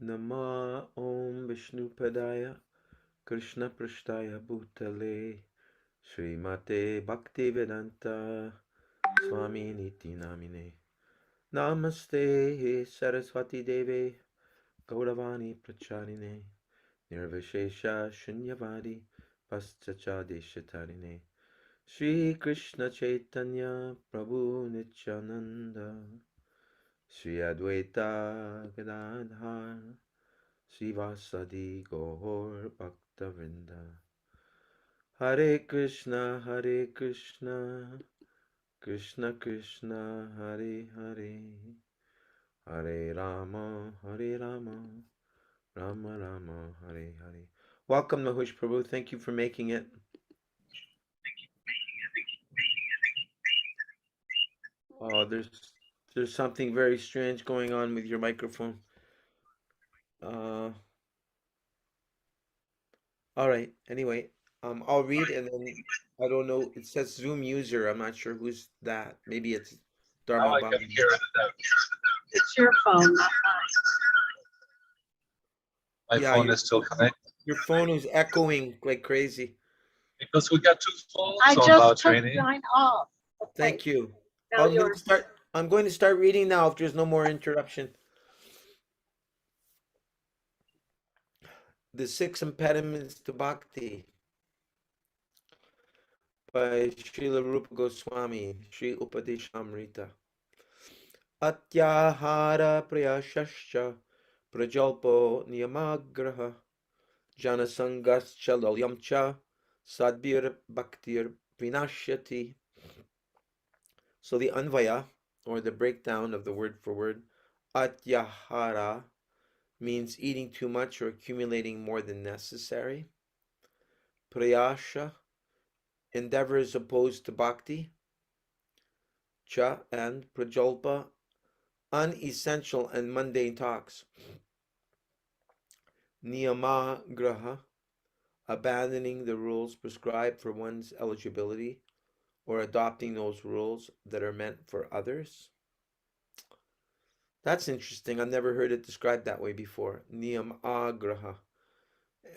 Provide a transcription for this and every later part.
Nama Om Vishnu Padaya Krishna Prashtaya Bhutale Srimate Bhaktivedanta Swami Niti Namine Namaste Saraswati Deve Gauravani Pracharine Nirvishesha Shunyavadi Paschcha Deshatarine Shri Krishna Chaitanya Prabhu Nityananda Shri Advaita Gadadhar Srivasadi Gaur Bhaktavinda Hare Krishna Krishna Krishna Hare Hare Hare Rama Rama Rama Hare Hare. Welcome Mahush Prabhu, thank you for making it. Oh, there's something very strange going on with your microphone. Uh, all right. Anyway, I'll read and then I don't know. It says Zoom user. I'm not sure who's that. Maybe it's Now Dharma I can Bhava. hear it out. It's your phone, not My Yeah, phone is still connected your phone is echoing like crazy. because we got two phones mine. I on just Bow took Training. mine off. Okay, Thank you. now yours. I'm going to start reading now if there's no more interruption. The Six Impediments to Bhakti by Srila Rupa Goswami, Sri Upadeshamrita. Atyahara prayashascha prajalpo niyamagraha janasangascha lolyamcha sadbir bhaktir vinashyati. So the Anvaya, or the breakdown of the word for word, Atyahara, means eating too much or accumulating more than necessary. Prayasha, endeavors opposed to bhakti. Cha and prajalpa, unessential and mundane talks. Niyamagraha, abandoning the rules prescribed for one's eligibility or adopting those rules that are meant for others. That's interesting. I've never heard it described that way before. Niyamagraha,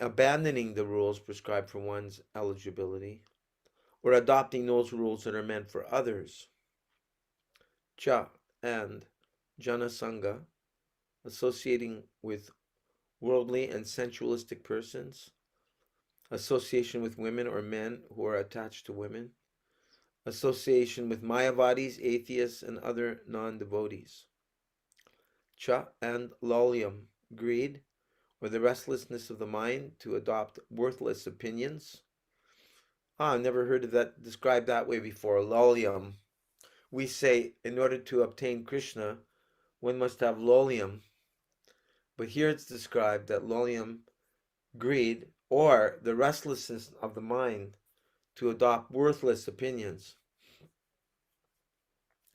abandoning the rules prescribed for one's eligibility or adopting those rules that are meant for others. Cha and Janasanga, associating with worldly and sensualistic persons, association with women or men who are attached to women, association with Mayavadis, atheists, and other non-devotees. Cha and Lolyam, greed, or the restlessness of the mind to adopt worthless opinions. I've never heard of that described that way before. Lolyam. We say in order to obtain Krishna, one must have lolyam. But here it's described that lolyam, greed, or the restlessness of the mind to adopt worthless opinions.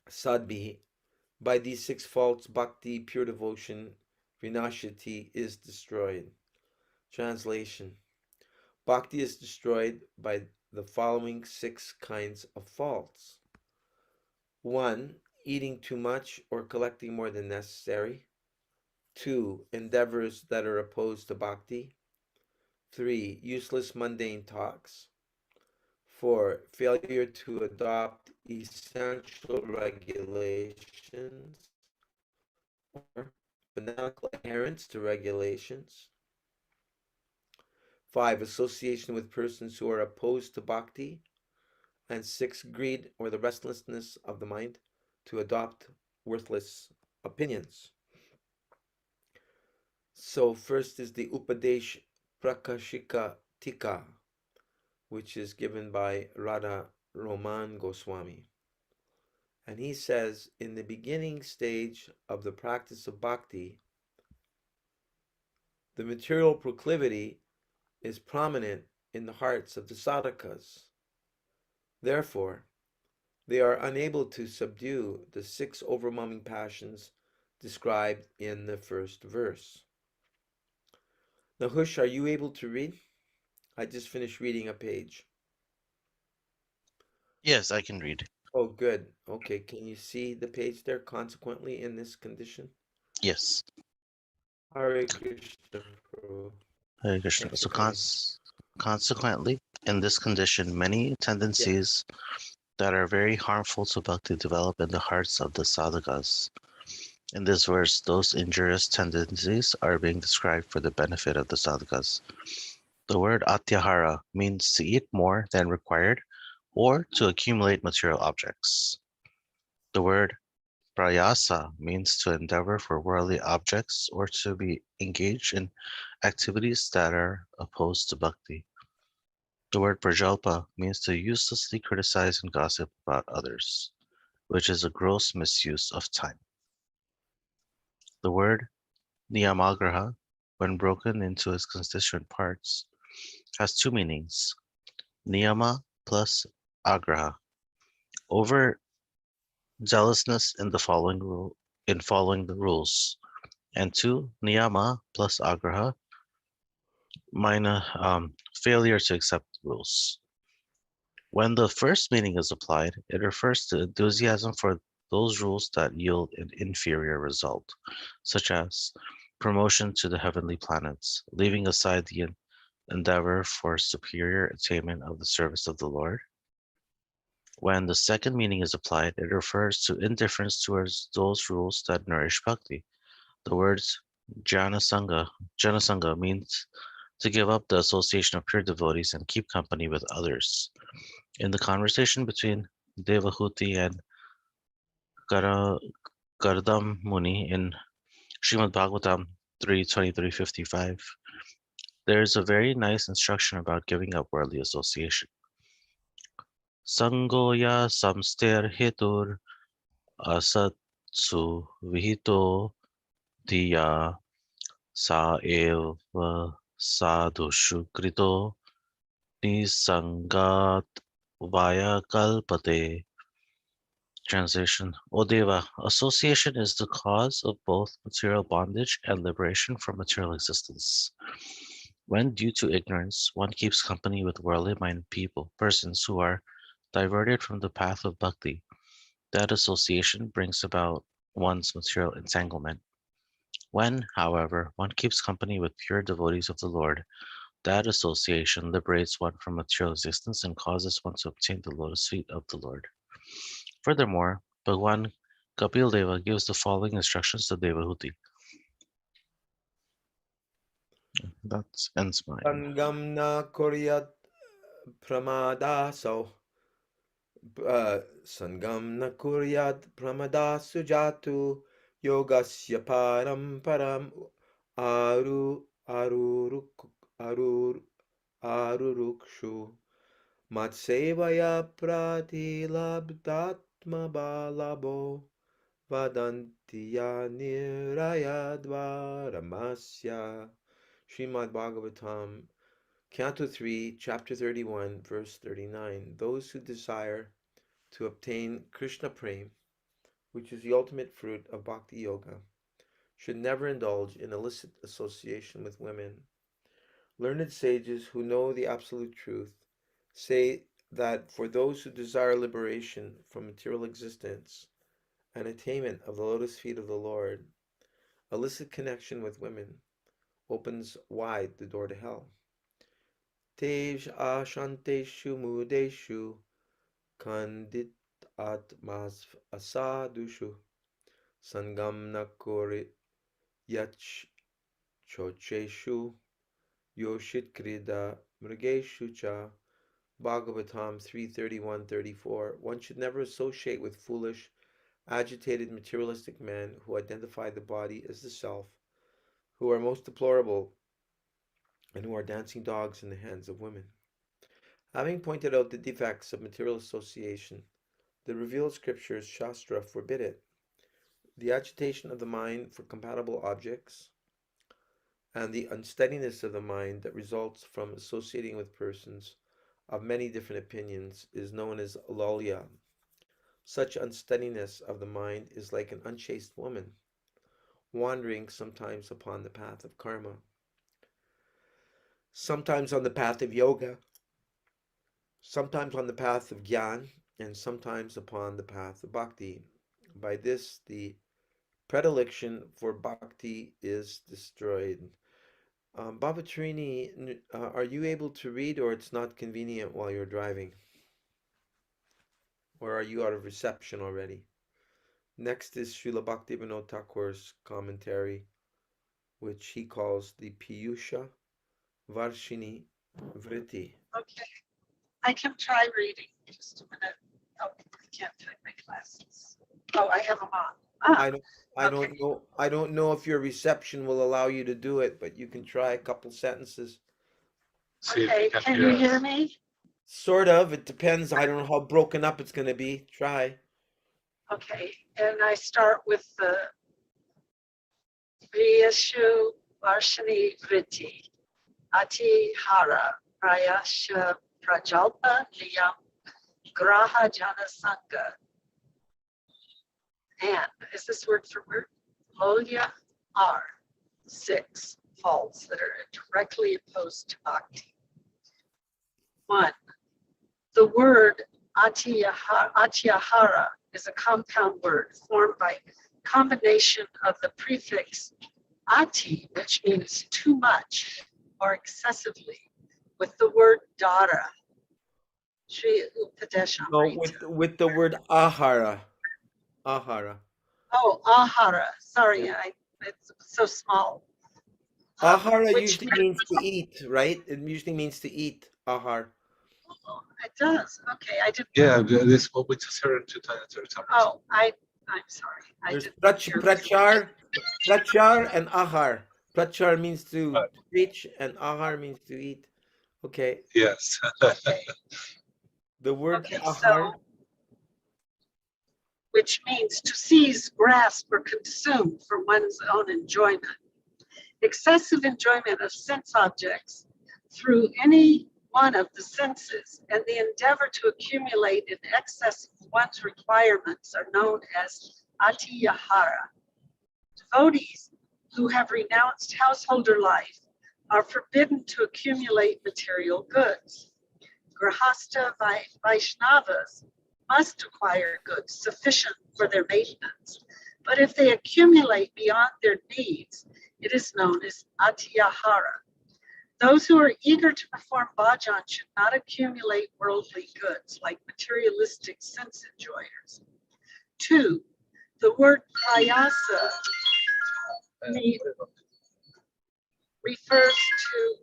Sadbi, by these six faults, bhakti, pure devotion, vinashati, is destroyed. Translation: Bhakti is destroyed by the following six kinds of faults. 1. Eating too much or collecting more than necessary. 2. Endeavors that are opposed to bhakti. 3. Useless mundane talks. 4. Failure to adopt essential regulations or fanatical adherence to regulations. 5. Association with persons who are opposed to bhakti. And 6. Greed or the restlessness of the mind to adopt worthless opinions. So first is the Upadesh Prakashika Tika, which is given by Radha Roman Goswami. And he says, in the beginning stage of the practice of bhakti, the material proclivity is prominent in the hearts of the sadhakas. Therefore, they are unable to subdue the six overwhelming passions described in the first verse. Now, Hush, are you able to read? I just finished reading a page. Yes, I can read. Oh, good. Okay, can you see the page there consequently in this condition? Yes. Hare Krishna, Prabhu. Hare Thanks Krishna. for So coming. consequently, in this condition, many Yeah. tendencies that are very harmful to bhakti develop in the hearts of the sadhakas. In this verse, those injurious tendencies are being described for the benefit of the sadhakas. The word atyahara means to eat more than required or to accumulate material objects. The word prayasa means to endeavor for worldly objects or to be engaged in activities that are opposed to bhakti. The word prajalpa means to uselessly criticize and gossip about others, which is a gross misuse of time. The word niyamagraha, when broken into its constituent parts, has two meanings: niyama plus agraha, over zealousness in the following the rules, and two, niyama plus agraha, minor failure to accept rules. When the first meaning is applied, it refers to enthusiasm for those rules that yield an inferior result, such as promotion to the heavenly planets, leaving aside the endeavor for superior attainment of the service of the Lord. When the second meaning is applied, it refers to indifference towards those rules that nourish bhakti. The words Janasanga means to give up the association of pure devotees and keep company with others. In the conversation between Devahuti and Kara, Kardam Muni in Srimad Bhagavatam 3:23-55, there is a very nice instruction about giving up worldly association. Sangoya samster hetur asatsu vihito diya sa eva sadhushu krito nisangat vaya kalpate. Translation: O Deva, association is the cause of both material bondage and liberation from material existence. When due to ignorance, one keeps company with worldly minded persons who are diverted from the path of bhakti, that association brings about one's material entanglement. When, however, one keeps company with pure devotees of the Lord, that association liberates one from material existence and causes one to obtain the lotus feet of the Lord. Furthermore, Bhagwan Kapil Deva gives the following instructions to Devahuti. That ends my. Sangam na kuryat pramadaso. Sangam na kuryat pramadasu jatu. Yogasya param param aru aruruk arur arurukshu. Matsevaya pratilabdatma balabo. Vadantiya nirayadvaramasya. Srimad Bhagavatam, Canto 3, Chapter 31, Verse 39. Those who desire to obtain Krishna Prem, which is the ultimate fruit of Bhakti Yoga, should never indulge in illicit association with women. Learned sages who know the absolute truth say that for those who desire liberation from material existence and attainment of the lotus feet of the Lord, illicit connection with women opens wide the door to hell. Tej ashanteshu mudeshu kandit atmas asadushu sangam nakori yach chocheshu yoshit krida mrigeshu cha. Bhagavatam 3:31-34. One should never associate with foolish, agitated, materialistic men who identify the body as the self, who are most deplorable, and who are dancing dogs in the hands of women. Having pointed out the defects of material association, the revealed scriptures, Shastra, forbid it. The agitation of the mind for compatible objects and the unsteadiness of the mind that results from associating with persons of many different opinions is known as lalya. Such unsteadiness of the mind is like an unchaste woman, wandering sometimes upon the path of karma, sometimes on the path of yoga, sometimes on the path of gyan, and sometimes upon the path of bhakti. By this, the predilection for bhakti is destroyed. Baba Trini, are you able to read, or it's not convenient while you're driving? Or are you out of reception already? Next is Srila Bhaktivinoda Thakur's commentary, which he calls the Piyusha Varshini Vritti. Okay, I can try reading. Just a minute. Oh, I can't find my glasses. Oh, I have them on. I Ah, don't, I okay. don't know. I don't know if your reception will allow you to do it, but you can try a couple sentences. See if Okay, you can can hear you hear us. me? Sort of. It depends. I don't know how broken up it's going to be. Try. Okay, and I start with the Priyashu Varshini Vritti, Ati Hara, Prayasha Prajalpa Liyam Graha Jana Sangha. And is this word for word? Lolya are 6 faults that are directly opposed to bhakti. 1. The word atyahara is a compound word formed by combination of the prefix ati, which means too much or excessively, with the word dara. Sri No, Upadeshamrita. with the word ahara. Ahara. Oh, ahara. Sorry, Yeah. it's so small. Ahara Which usually means, means to eat, right? It usually means to eat. Ahar. oh, it does. Okay, I didn't. Yeah, this what we just heard 2 times. Oh, I'm sorry. I There's didn't hear. prachar and ahar. Prachar means to Right. preach, and ahar means to eat. Okay. Yes. Okay, The word okay. ahar. So, which means to seize, grasp, or consume for one's own enjoyment. Excessive enjoyment of sense objects through any one of the senses and the endeavor to accumulate in excess of one's requirements are known as atiyahara. Devotees who have renounced householder life are forbidden to accumulate material goods. Grahasta Vaishnavas must acquire goods sufficient for their maintenance, but if they accumulate beyond their needs, it is known as atyahara. Those who are eager to perform bhajan should not accumulate worldly goods like materialistic sense enjoyers. 2. The word prayasa refers to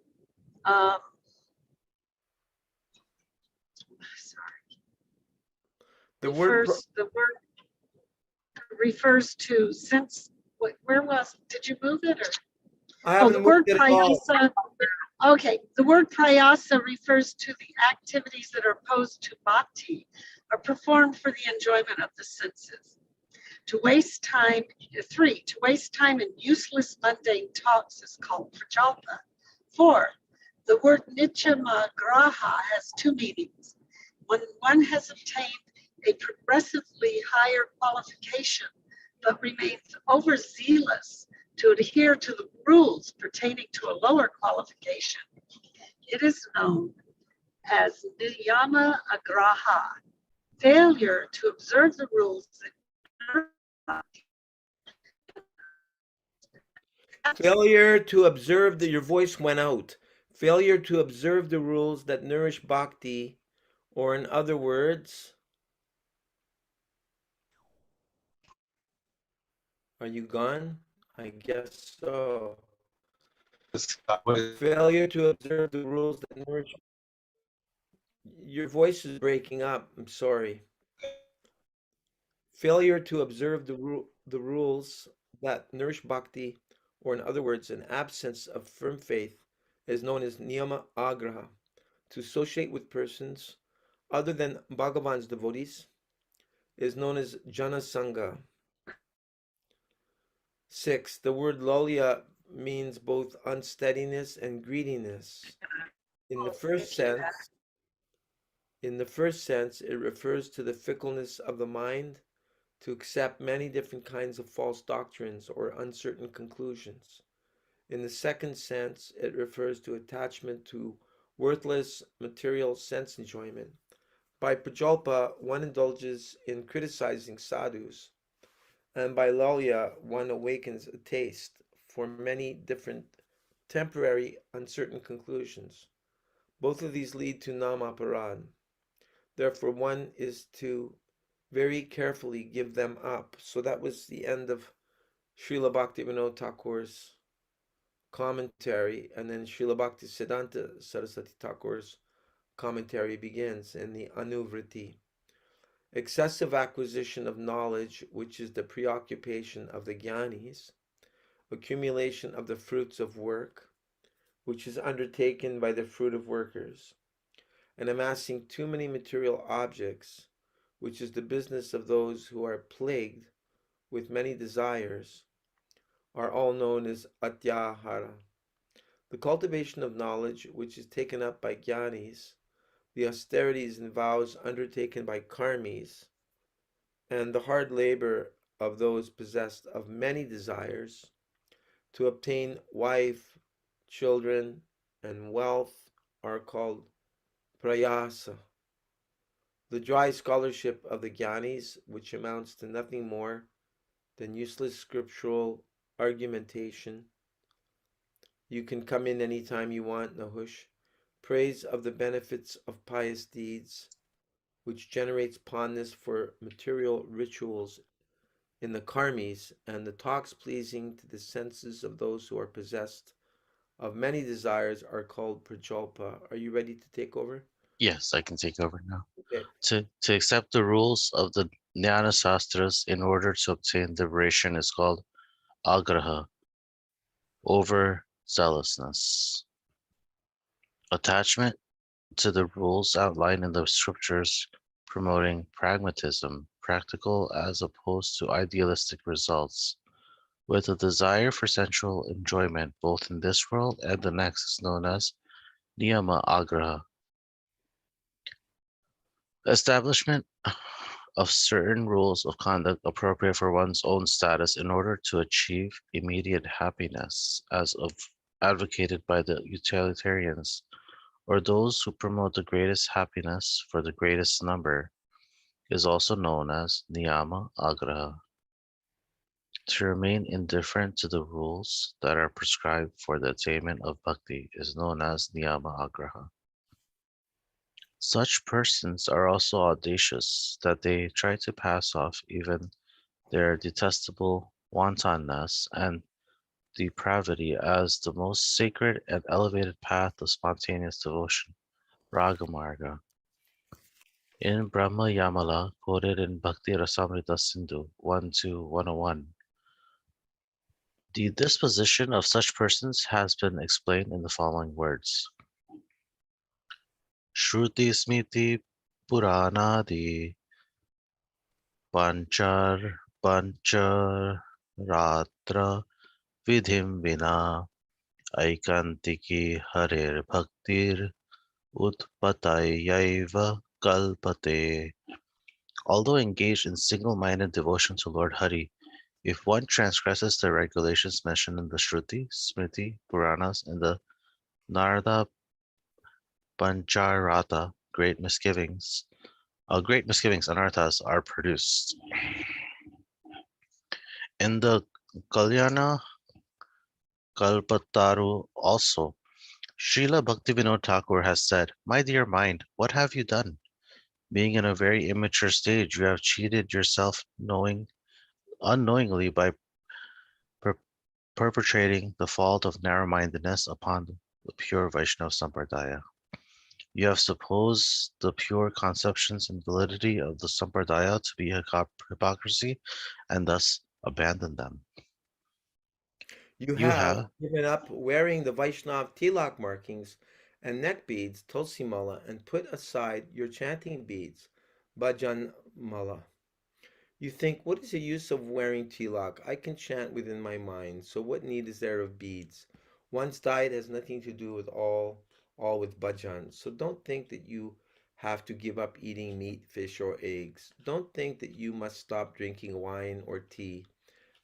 The word. the word refers to sense. Where was? Did you move it or? I Oh, the haven't moved word it at all. prayasa. Okay, the word prayasa refers to the activities that are opposed to bhakti, are performed for the enjoyment of the senses. To waste time, 3, to waste time in useless mundane talks is called prajalpa. 4, the word nityamagraha has 2 meanings. When one has obtained a progressively higher qualification, but remains overzealous to adhere to the rules pertaining to a lower qualification, it is known as niyama agraha, failure to observe the rules Failure to observe your voice went out. Failure to observe the rules that nourish bhakti, or in other words, are you gone? I guess so. Failure to observe the rules that nourish. Your voice is breaking up. I'm sorry. Failure to observe the rules that nourish bhakti, or in other words, an absence of firm faith, is known as niyama agraha. To associate with persons other than Bhagavan's devotees is known as jana sangha. 6. The word lolya means both unsteadiness and greediness. In the first sense, it refers to the fickleness of the mind to accept many different kinds of false doctrines or uncertain conclusions. In the second sense, it refers to attachment to worthless material sense enjoyment. By prajalpa, one indulges in criticizing sadhus, And by lalya, one awakens a taste for many different temporary, uncertain conclusions. Both of these lead to namaparan. Therefore, one is to very carefully give them up. So that was the end of Srila Bhaktivinoda Thakur's commentary, and then Srila Bhaktisiddhanta Saraswati Thakur's commentary begins in the Anuvriti. Excessive acquisition of knowledge, which is the preoccupation of the jnanis, accumulation of the fruits of work, which is undertaken by the fruit of workers, and amassing too many material objects, which is the business of those who are plagued with many desires, are all known as atyahara. The cultivation of knowledge, which is taken up by jnanis, the austerities and vows undertaken by karmis, and the hard labor of those possessed of many desires to obtain wife, children, and wealth are called prayasa. The dry scholarship of the Gyanis, which amounts to nothing more than useless scriptural argumentation. You can come in any time you want, Nahush. Praise of the benefits of pious deeds, which generates fondness for material rituals in the karmis, and the talks pleasing to the senses of those who are possessed of many desires are called prajalpa. Are you ready to take over? Yes, I can take over now. Okay. To accept the rules of the Jnana Sastras in order to obtain liberation is called agraha, overzealousness. Attachment to the rules outlined in the scriptures promoting pragmatism, practical as opposed to idealistic results, with a desire for sensual enjoyment both in this world and the next is known as niyama agraha. Establishment of certain rules of conduct appropriate for one's own status in order to achieve immediate happiness, as of advocated by the utilitarians, or those who promote the greatest happiness for the greatest number, is also known as niyama agraha. To remain indifferent to the rules that are prescribed for the attainment of bhakti is known as niyama agraha. Such persons are also audacious that they try to pass off even their detestable wantonness and depravity as the most sacred and elevated path of spontaneous devotion, Ragamarga. In Brahma Yamala, quoted in Bhakti Rasamrita Sindhu 12101, the disposition of such persons has been explained in the following words. Shruti Smiti Puranadi Panchar Pancharatra Vidhim Vina Aikantiki Harer Bhaktir Utpatayaiva Kalpate. Although engaged in single-minded devotion to Lord Hari, if one transgresses the regulations mentioned in the Shruti, Smriti, Puranas, and the Narada Pancharata, great misgivings, anarthas, are produced. In the Kalyana Kalpataru also, Srila Bhaktivinoda Thakur has said, "My dear mind, what have you done? Being in a very immature stage, you have cheated yourself unknowingly by per- perpetrating the fault of narrow-mindedness upon the pure Vaishnava Sampradaya. You have supposed the pure conceptions and validity of the Sampradaya to be hypocrisy and thus abandoned them. You You have have, given up wearing the Vaishnav tilak markings and neck beads, tulsi mala, and put aside your chanting beads, bhajan mala. You think, what is the use of wearing tilak? I can chant within my mind, so what need is there of beads? One's diet has nothing to do with all with bhajan. So don't think that you have to give up eating meat, fish, or eggs. Don't think that you must stop drinking wine or tea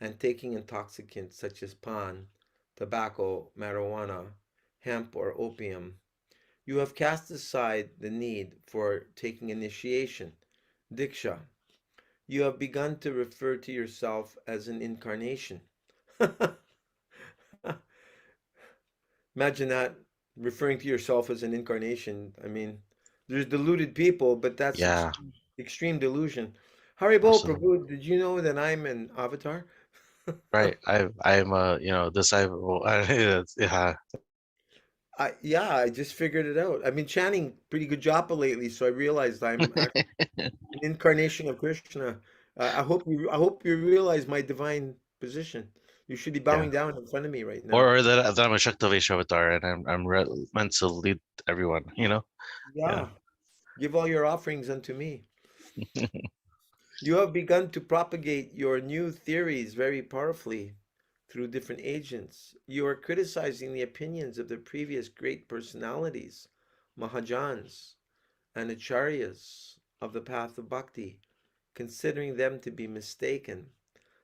and taking intoxicants such as pan, tobacco, marijuana, hemp, or opium. You have cast aside the need for taking initiation, diksha, You have begun to refer to yourself as an incarnation. Imagine that, referring to yourself as an incarnation. I mean, there's deluded people, but that's Yeah, extreme delusion. Haribol absolutely. Prabhu, did you know that I'm an avatar? Right. I'm a, disciple. Yeah. Yeah, I just figured it out. I've been chanting pretty good japa lately, so I realized I'm actually an incarnation of Krishna. I hope you realize my divine position. You should be Yeah. bowing down in front of me right now. Or that I'm a Shaktavesh avatar and meant to lead everyone. Yeah. Yeah, give all your offerings unto me. You have begun to propagate your new theories very powerfully through different agents. You are criticizing the opinions of the previous great personalities, Mahajans and Acharyas of the path of bhakti, considering them to be mistaken.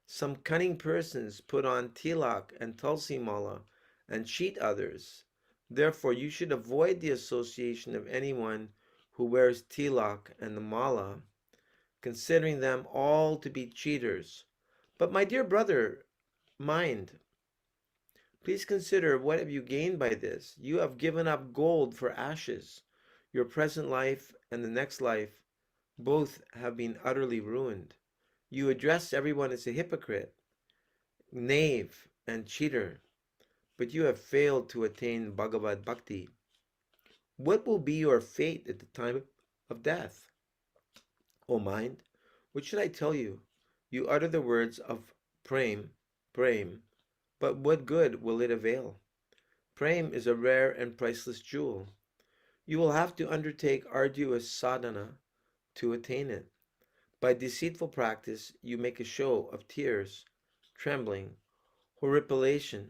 Some cunning persons put on tilak and tulsi mala and cheat others. Therefore, you should avoid the association of anyone who wears tilak and the mala, considering them all to be cheaters. But my dear brother, mind, please consider what have you gained by this? You have given up gold for ashes. Your present life and the next life both have been utterly ruined. You address everyone as a hypocrite, knave, and cheater, but you have failed to attain Bhagavad Bhakti. What will be your fate at the time of death? O mind, what should I tell you? You utter the words of Prem, Prem, but what good will it avail? Prem is a rare and priceless jewel. You will have to undertake arduous sadhana to attain it. By deceitful practice, you make a show of tears, trembling, horripilation,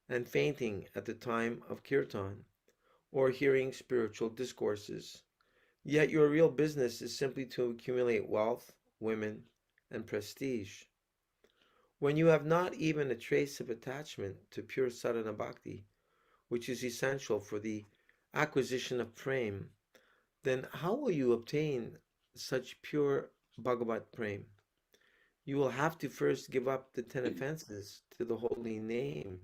and fainting at the time of kirtan, or hearing spiritual discourses. Yet your real business is simply to accumulate wealth, women, and prestige. When you have not even a trace of attachment to pure sadhana bhakti, which is essential for the acquisition of prem, then how will you obtain such pure Bhagavat prem? You will have to first give up the 10 offenses to the holy name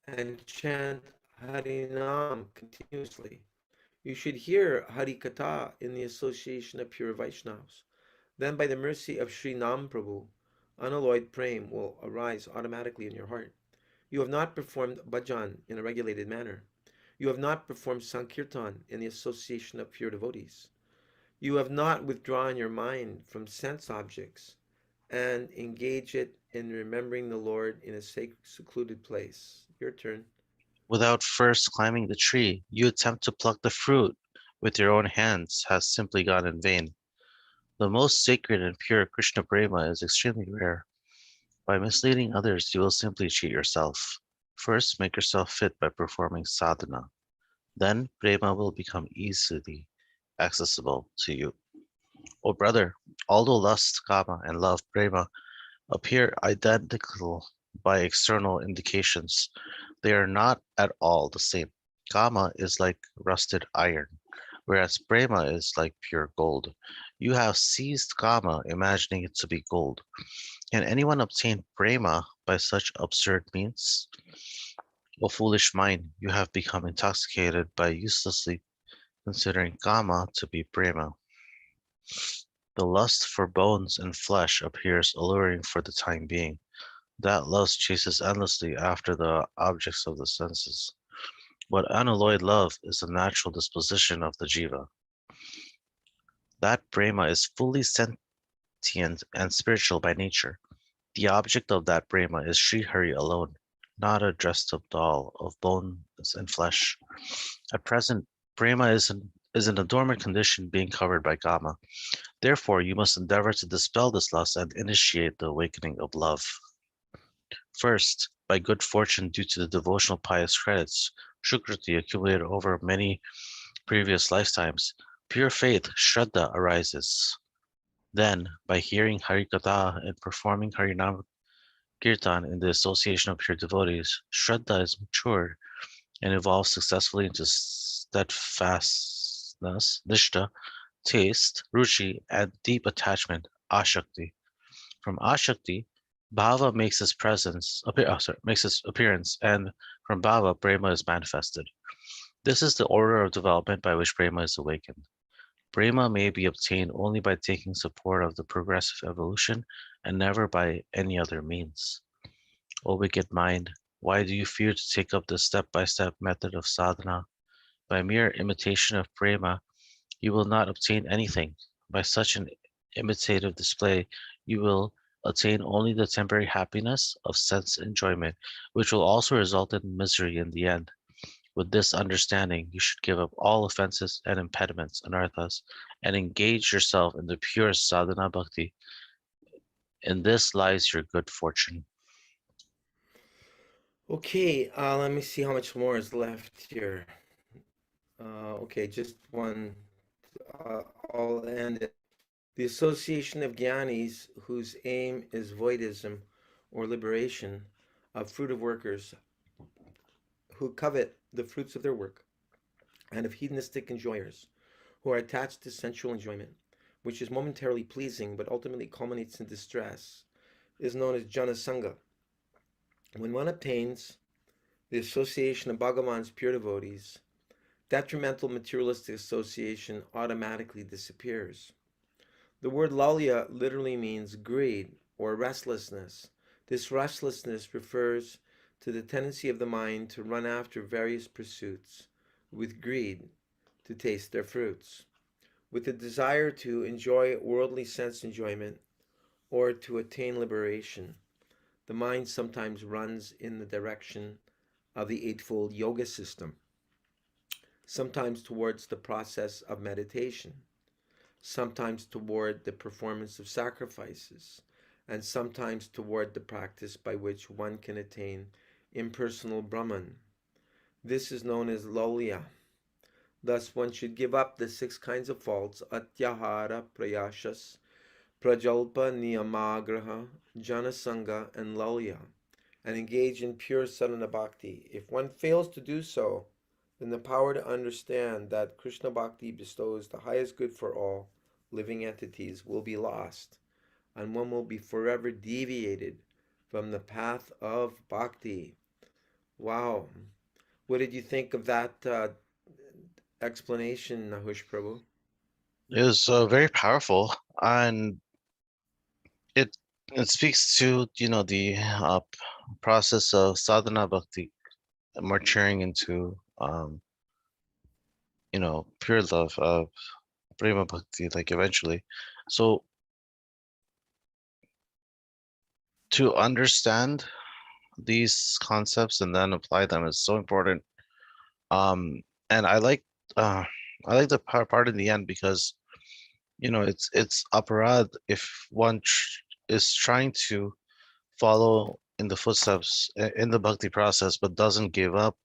and chant Harinam continuously. You should hear Harikatha in the association of pure Vaishnavas. Then, by the mercy of Sri Nam Prabhu, unalloyed prem will arise automatically in your heart. You have not performed bhajan in a regulated manner. You have not performed sankirtan in the association of pure devotees. You have not withdrawn your mind from sense objects and engage it in remembering the Lord in a secluded place. Your turn. Without first climbing the tree, you attempt to pluck the fruit with your own hands has simply gone in vain. The most sacred and pure Krishna prema is extremely rare. By misleading others, you will simply cheat yourself. First, make yourself fit by performing sadhana. Then, prema will become easily accessible to you. O brother, although lust, kama, and love, prema, appear identical by external indications, they are not at all the same. Kama is like rusted iron, whereas prema is like pure gold. You have seized kama, imagining it to be gold. Can anyone obtain prema by such absurd means? O foolish mind, you have become intoxicated by uselessly considering kama to be prema. The lust for bones and flesh appears alluring for the time being. That lust chases endlessly after the objects of the senses. But unalloyed love is the natural disposition of the jiva. That prema is fully sentient and spiritual by nature. The object of that prema is Sri Hari alone, not a dressed up doll of bones and flesh. At present, prema is in a dormant condition being covered by kama. Therefore, you must endeavor to dispel this lust and initiate the awakening of love. First, by good fortune due to the devotional pious credits, Shukriti accumulated over many previous lifetimes, pure faith, Shraddha, arises. Then, by hearing Harikatha and performing Harinam Kirtan in the association of pure devotees, Shraddha is matured and evolves successfully into steadfastness, Nishta, taste, ruchi, and deep attachment, Ashakti. From Ashakti, Bhava makes his makes his appearance, and from Bhava, Brahma is manifested. This is the order of development by which Brahma is awakened. Brahma may be obtained only by taking support of the progressive evolution and never by any other means. O wicked mind, why do you fear to take up the step-by-step method of sadhana? By mere imitation of Brahma, you will not obtain anything. By such an imitative display, you will attain only the temporary happiness of sense enjoyment, which will also result in misery in the end. With this understanding, you should give up all offenses and impediments, anarthas, and engage yourself in the pure sadhana bhakti. In this lies your good fortune. Okay, let me see how much more is left here. Okay, just one. I'll end it. The association of jnanis whose aim is voidism or liberation, of fruit of workers who covet the fruits of their work, and of hedonistic enjoyers who are attached to sensual enjoyment, which is momentarily pleasing but ultimately culminates in distress, is known as jana sangha. When one obtains the association of Bhagavan's pure devotees, detrimental materialistic association automatically disappears. The word lalya literally means greed or restlessness. This restlessness refers to the tendency of the mind to run after various pursuits with greed to taste their fruits, with the desire to enjoy worldly sense enjoyment or to attain liberation. The mind sometimes runs in the direction of the Eightfold Yoga system, sometimes towards the process of meditation, sometimes toward the performance of sacrifices, and sometimes toward the practice by which one can attain impersonal Brahman. This is known as Lolya. Thus, one should give up the six kinds of faults: atyahara, prayashas, prajalpa, niyamagraha, janasanga, and Lolya, and engage in pure sadhana bhakti. If one fails to do so, then the power to understand that Krishna bhakti bestows the highest good for all living entities will be lost, and one will be forever deviated from the path of bhakti. Wow. What did you think of that explanation, Nahush Prabhu? It is very powerful, and it it speaks to the process of sadhana bhakti maturing into pure love of prema bhakti, like eventually. So to understand these concepts and then apply them is so important. Um, and uh, I like the part in the end because it's aparad if one is trying to follow in the footsteps in the bhakti process, but doesn't give up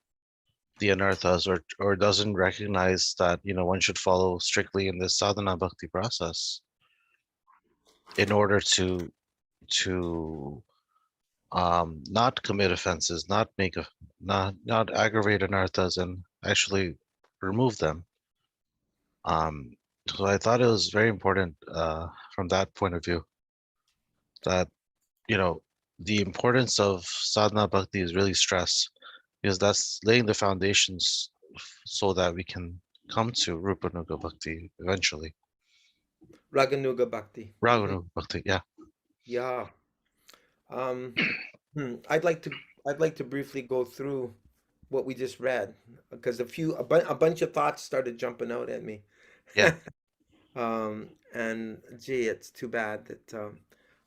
the anarthas or doesn't recognize that one should follow strictly in the sadhana bhakti process in order to not commit offenses, not aggravate anarthas, and actually remove them. Um, so I thought it was very important from that point of view that you know the importance of sadhana bhakti is really stressed because that's laying the foundations so that we can come to rupanuga bhakti eventually. Raganuga Bhakti. Raganuga bhakti, yeah, Yeah. Um, I'd like to briefly go through what we just read because a bunch of thoughts started jumping out at me. yeah, And gee, it's too bad that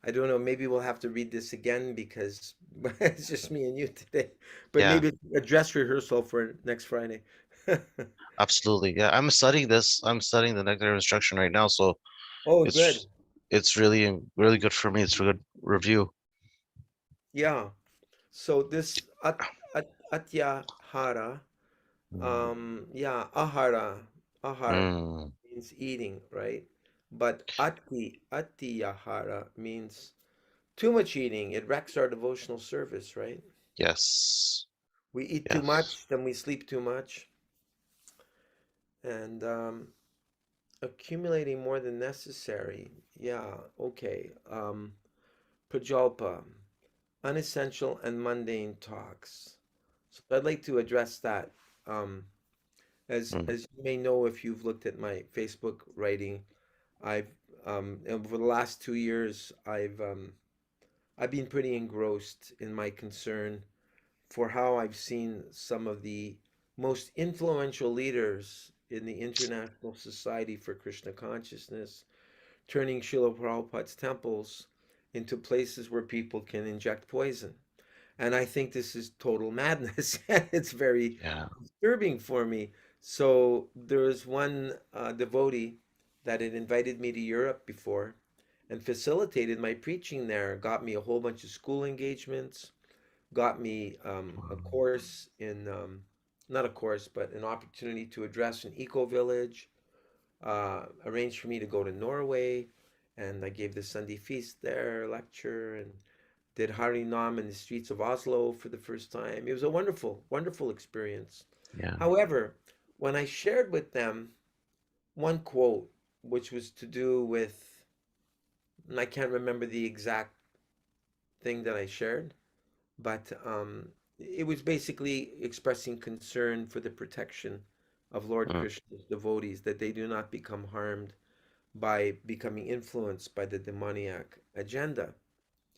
I don't know. Maybe we'll have to read this again because it's just me and you today. But yeah, maybe a dress rehearsal for next Friday. absolutely, yeah. I'm studying the Nectar instruction right now, so Oh, good. it's it's really good for me. It's a good review. Yeah. So this atyahara, Mm, yeah, ahara mm, means eating, right? But atiyahara means too much eating. It wrecks our devotional service, right? yes, We eat too yes, much, then we sleep too much, and accumulating more than necessary. Yeah, okay. Prajalpa, unessential and mundane talks. So I'd like to address that. Um, Mm, as you may know, if you've looked at my Facebook writing, I've over the last 2 years, I've been pretty engrossed in my concern for how I've seen some of the most influential leaders in the International Society for Krishna Consciousness turning Srila Prabhupada's temples into places where people can inject poison. And I think this is total madness. It's very yeah. disturbing for me. So there was one devotee that had invited me to Europe before and facilitated my preaching there, got me a whole bunch of school engagements, got me a course in, not a course, but an opportunity to address an eco village, arranged for me to go to Norway, and I gave the Sunday feast there lecture and did Hari Nam in the streets of Oslo for the first time. It was a wonderful, wonderful experience. Yeah. However, when I shared with them one quote, which was to do with, and I can't remember the exact thing that I shared, but it was basically expressing concern for the protection of Lord Mm, Krishna's devotees, that they do not become harmed by becoming influenced by the demoniac agenda.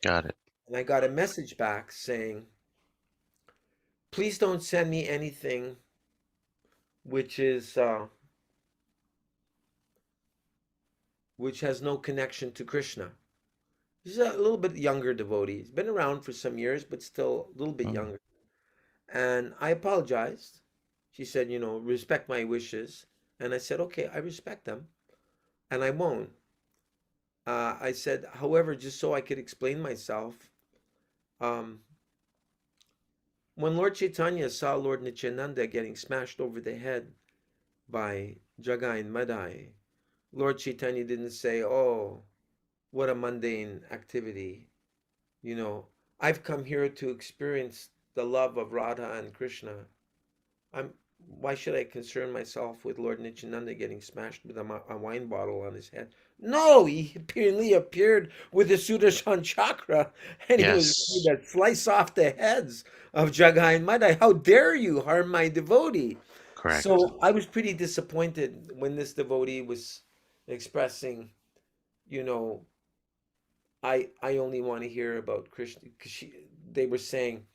got it. And I got a message back saying, please don't send me anything which is which has no connection to Krishna. He's a little bit younger devotee. He's been around for some years, but still a little bit Mm, younger. And I apologized. She said, respect my wishes. And I said, okay, I respect them, and I won't. I said, however, just so I could explain myself, um, when Lord Chaitanya saw Lord Nityananda getting smashed over the head by Jagai and Madai, Lord Chaitanya didn't say, oh, what a mundane activity. You know, I've come here to experience the love of Radha and Krishna. I'm Why should I concern myself with Lord Nityananda getting smashed with a wine bottle on his head? No, he apparently appeared with the Sudarshan chakra, and he was ready yes. to slice off the heads of Jagai and Madai. How dare you harm my devotee? Correct. So I was pretty disappointed when this devotee was expressing, you know, I only want to hear about Krishna, because they were saying,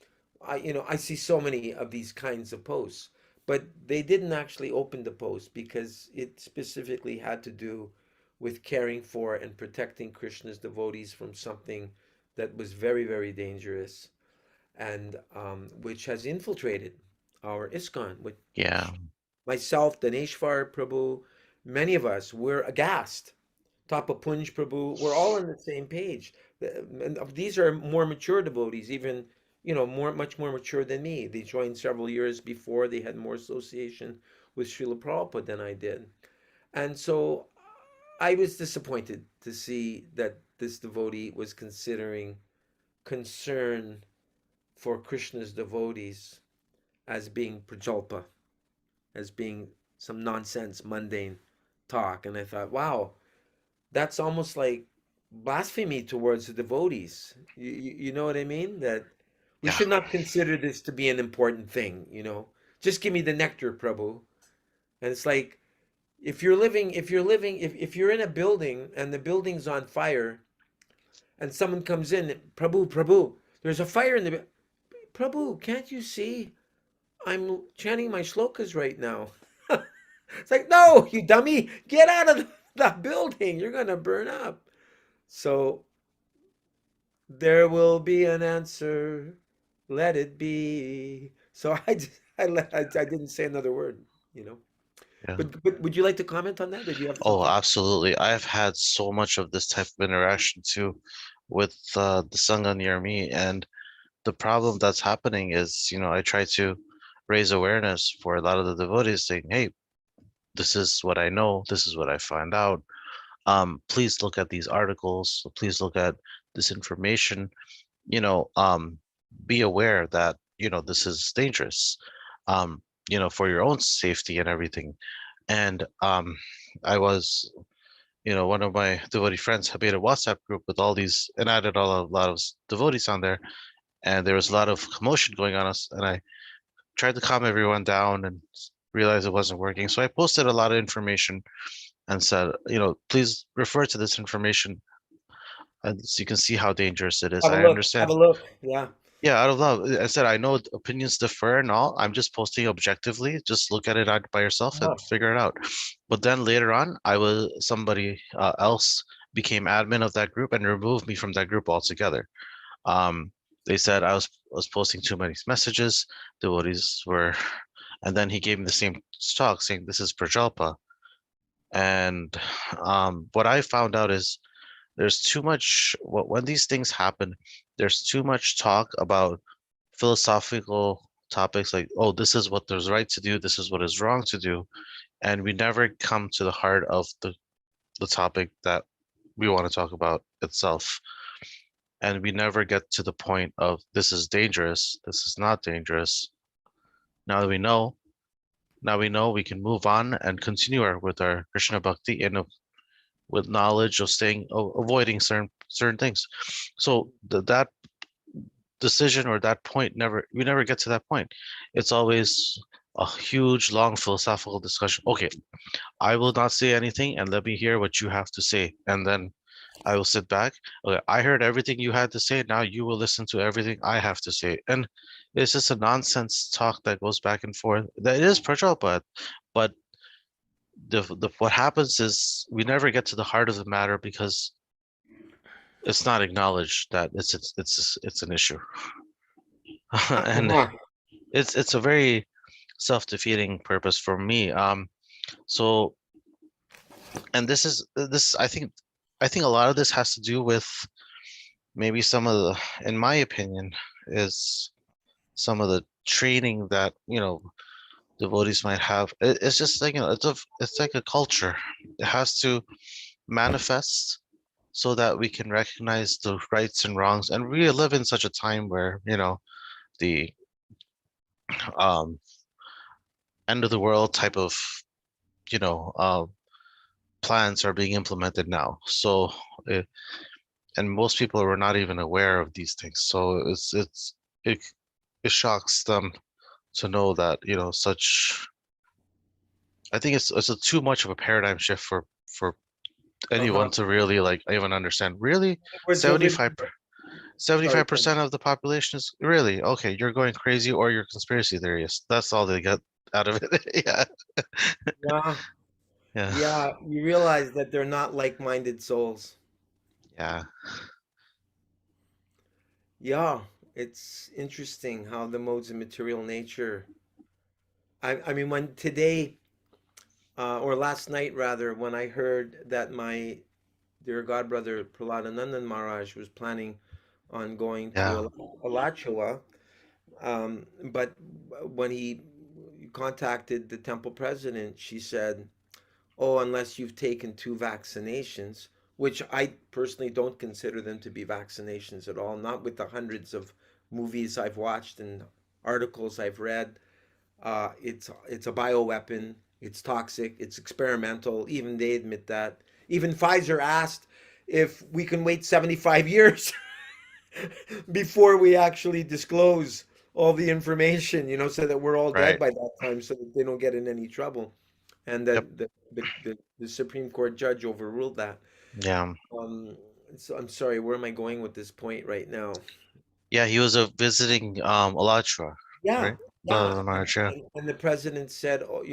I see so many of these kinds of posts, but they didn't actually open the post because it specifically had to do with caring for and protecting Krishna's devotees from something that was very, very dangerous, and which has infiltrated our ISKCON, which Yeah. myself, Daneshvar Prabhu, many of us were aghast. Tapapunj Prabhu, we're all on the same page. And these are more mature devotees, even, much more mature than me. They joined several years before. They had more association with Srila Prabhupada than I did. And so I was disappointed to see that this devotee was considering concern for Krishna's devotees as being prajalpa, as being some nonsense, mundane talk. And I thought, wow, that's almost like blasphemy towards the devotees. You know what I mean? That we Yeah. should not consider this to be an important thing. Just give me the nectar, Prabhu. And it's like, if you're in a building and the building's on fire and someone comes in, Prabhu, Prabhu, there's a fire in the Prabhu, can't you see? I'm chanting my shlokas right now. It's like, no, you dummy, get out of the building. You're gonna burn up. So there will be an answer. Let it be. So I didn't say another word, you know. Yeah. But would you like to comment on that? Did you have Oh, something? absolutely. I've had so much of this type of interaction too with the Sangha near me. And the problem that's happening is, I try to raise awareness for a lot of the devotees saying, hey, this is what I know, this is what I find out. Please look at these articles, please look at this information, you know, um, be aware that, this is dangerous, for your own safety and everything. And I was, one of my devotee friends had made a WhatsApp group with all these and added a lot of devotees on there, and there was a lot of commotion going on us, and I tried to calm everyone down and realized it wasn't working. So I posted a lot of information and said, please refer to this information, and so you can see how dangerous it is. Have a I look. Have understand. a look. Yeah. Yeah, out of love. I said, I know opinions differ and all. I'm just posting objectively. Just look at it out by yourself and Uh-huh. figure it out. But then later on, somebody else became admin of that group and removed me from that group altogether. Um, they said I was posting too many messages. Devotees were, and then he gave me the same talk saying this is Prajalpa. And what I found out is there's too much. When these things happen, there's too much talk about philosophical topics like, oh, this is what there's right to do, this is what is wrong to do, and we never come to the heart of the topic that we want to talk about itself. And we never get to the point of this is dangerous, this is not dangerous. Now that we know, now we know we can move on and continue with our Krishna bhakti and with knowledge of avoiding certain things. So that decision or that point we never get to that point. It's always a huge long philosophical discussion. Okay, I will not say anything and let me hear what you have to say, and then I will sit back. Okay, I heard everything you had to say, now you will listen to everything I have to say. And it's just a nonsense talk that goes back and forth. That is Prajalpa, but the what happens is we never get to the heart of the matter because it's not acknowledged that it's an issue. And Uh-huh. it's a very self-defeating purpose for me. So, and this I think a lot of this has to do with maybe some of the, in my opinion, is some of the training that devotees might have. It's just like it's like a culture. It has to manifest so that we can recognize the rights and wrongs. And we live in such a time where the um end of the world type of you know uh, plans are being implemented now. So, uh, and most people are not even aware of these things. So it it shocks them to know that such. I think it's a too much of a paradigm shift for anyone Uh-huh. to really like even understand. Really, Words are 75 sorry. 75% of the population is really okay. You're going crazy or you're conspiracy theorist. That's all they get out of it. Yeah, Yeah. yeah, Yeah. You realize that they're not like-minded souls. yeah, Yeah. It's interesting how the modes of material nature. I mean, when today, or last night rather, when I heard that my dear godbrother Prahladanandan Maharaj was planning on going to yeah. Alachua, but when he contacted the temple president, she said, "Oh, unless you've taken two vaccinations," which I personally don't consider them to be vaccinations at all, not with the hundreds of movies I've watched and articles I've read. It's a bioweapon. It's toxic. It's experimental. Even they admit that. Even Pfizer asked if we can wait 75 years before we actually disclose all the information, so that we're all dead Right. by that time, so that they don't get in any trouble. And Yep. that the Supreme Court judge overruled that. Yeah. Um, so I'm sorry, where am I going with this point right now? Yeah. He was visiting Alachua, Yeah, right? yeah. The Maharaj. Yeah. And the president said, oh,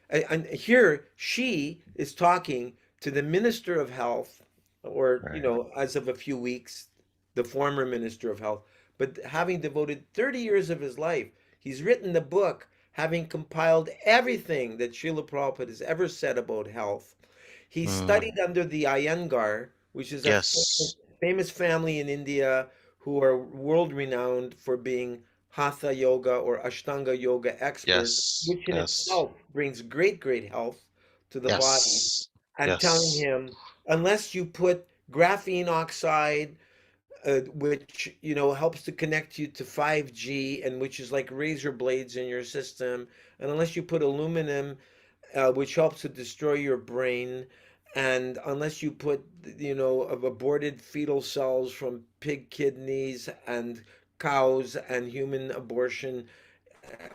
and here she is talking to the minister of health, or, Right. as of a few weeks, the former minister of health, but having devoted 30 years of his life, he's written the book, having compiled everything that Srila Prabhupada has ever said about health. He Mm, studied under the Iyengar, which is a yes. famous family in India who are world renowned for being Hatha yoga or Ashtanga yoga experts, Yes. which in Yes. itself brings great, great health to the body. Yes. And telling Yes. him, unless you put graphene oxide, which helps to connect you to 5G, and which is like razor blades in your system, and unless you put aluminum which helps to destroy your brain. And unless you put, of aborted fetal cells from pig kidneys and cows and human abortion,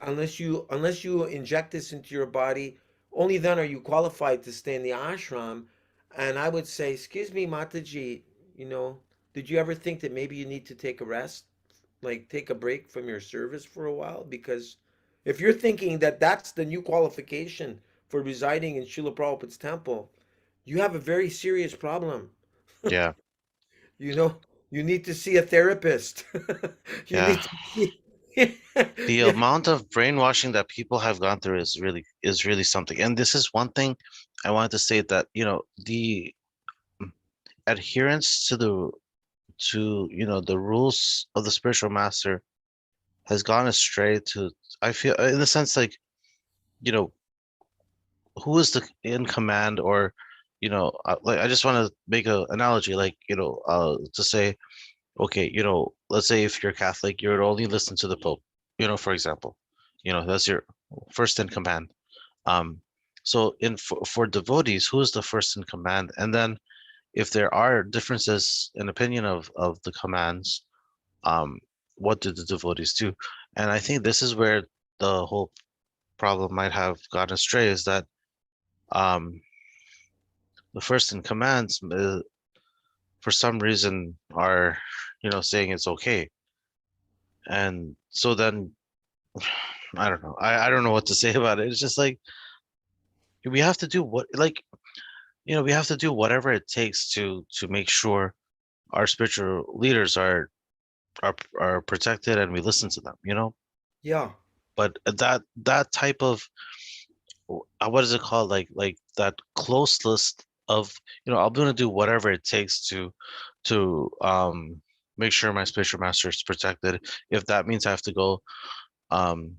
unless you inject this into your body, only then are you qualified to stay in the ashram. And I would say, excuse me, Mataji, you know, did you ever think that maybe you need to take a rest, like take a break from your service for a while? Because if you're thinking that that's the new qualification for residing in Srila Prabhupada's temple, you have a very serious problem. Yeah. You know, you need to see a therapist. You Yeah. need to see. The If amount of brainwashing that people have gone through is really something. And this is one thing I wanted to say, that, the adherence to the rules of the spiritual master has gone astray to, I feel, in the sense, like, you know, who is the in command, or, like, I just want to make an analogy, like, to say, okay, let's say if you're Catholic, you would only listen to the Pope, for example, that's your first in command. Um, so for devotees, who is the first in command? And then if there are differences in opinion of the commands, um, what do the devotees do? And I think this is where the whole problem might have gone astray, is that, um, the first in commands, for some reason, are, saying it's okay. And so then, I don't know. I don't know what to say about it. It's just like, we have to do what, like, we have to do whatever it takes to make sure our spiritual leaders are protected, and we listen to them. yeah, But that type of, what is it called, like that close list of, I'm going to do whatever it takes to make sure my spiritual master is protected. If that means I have to go um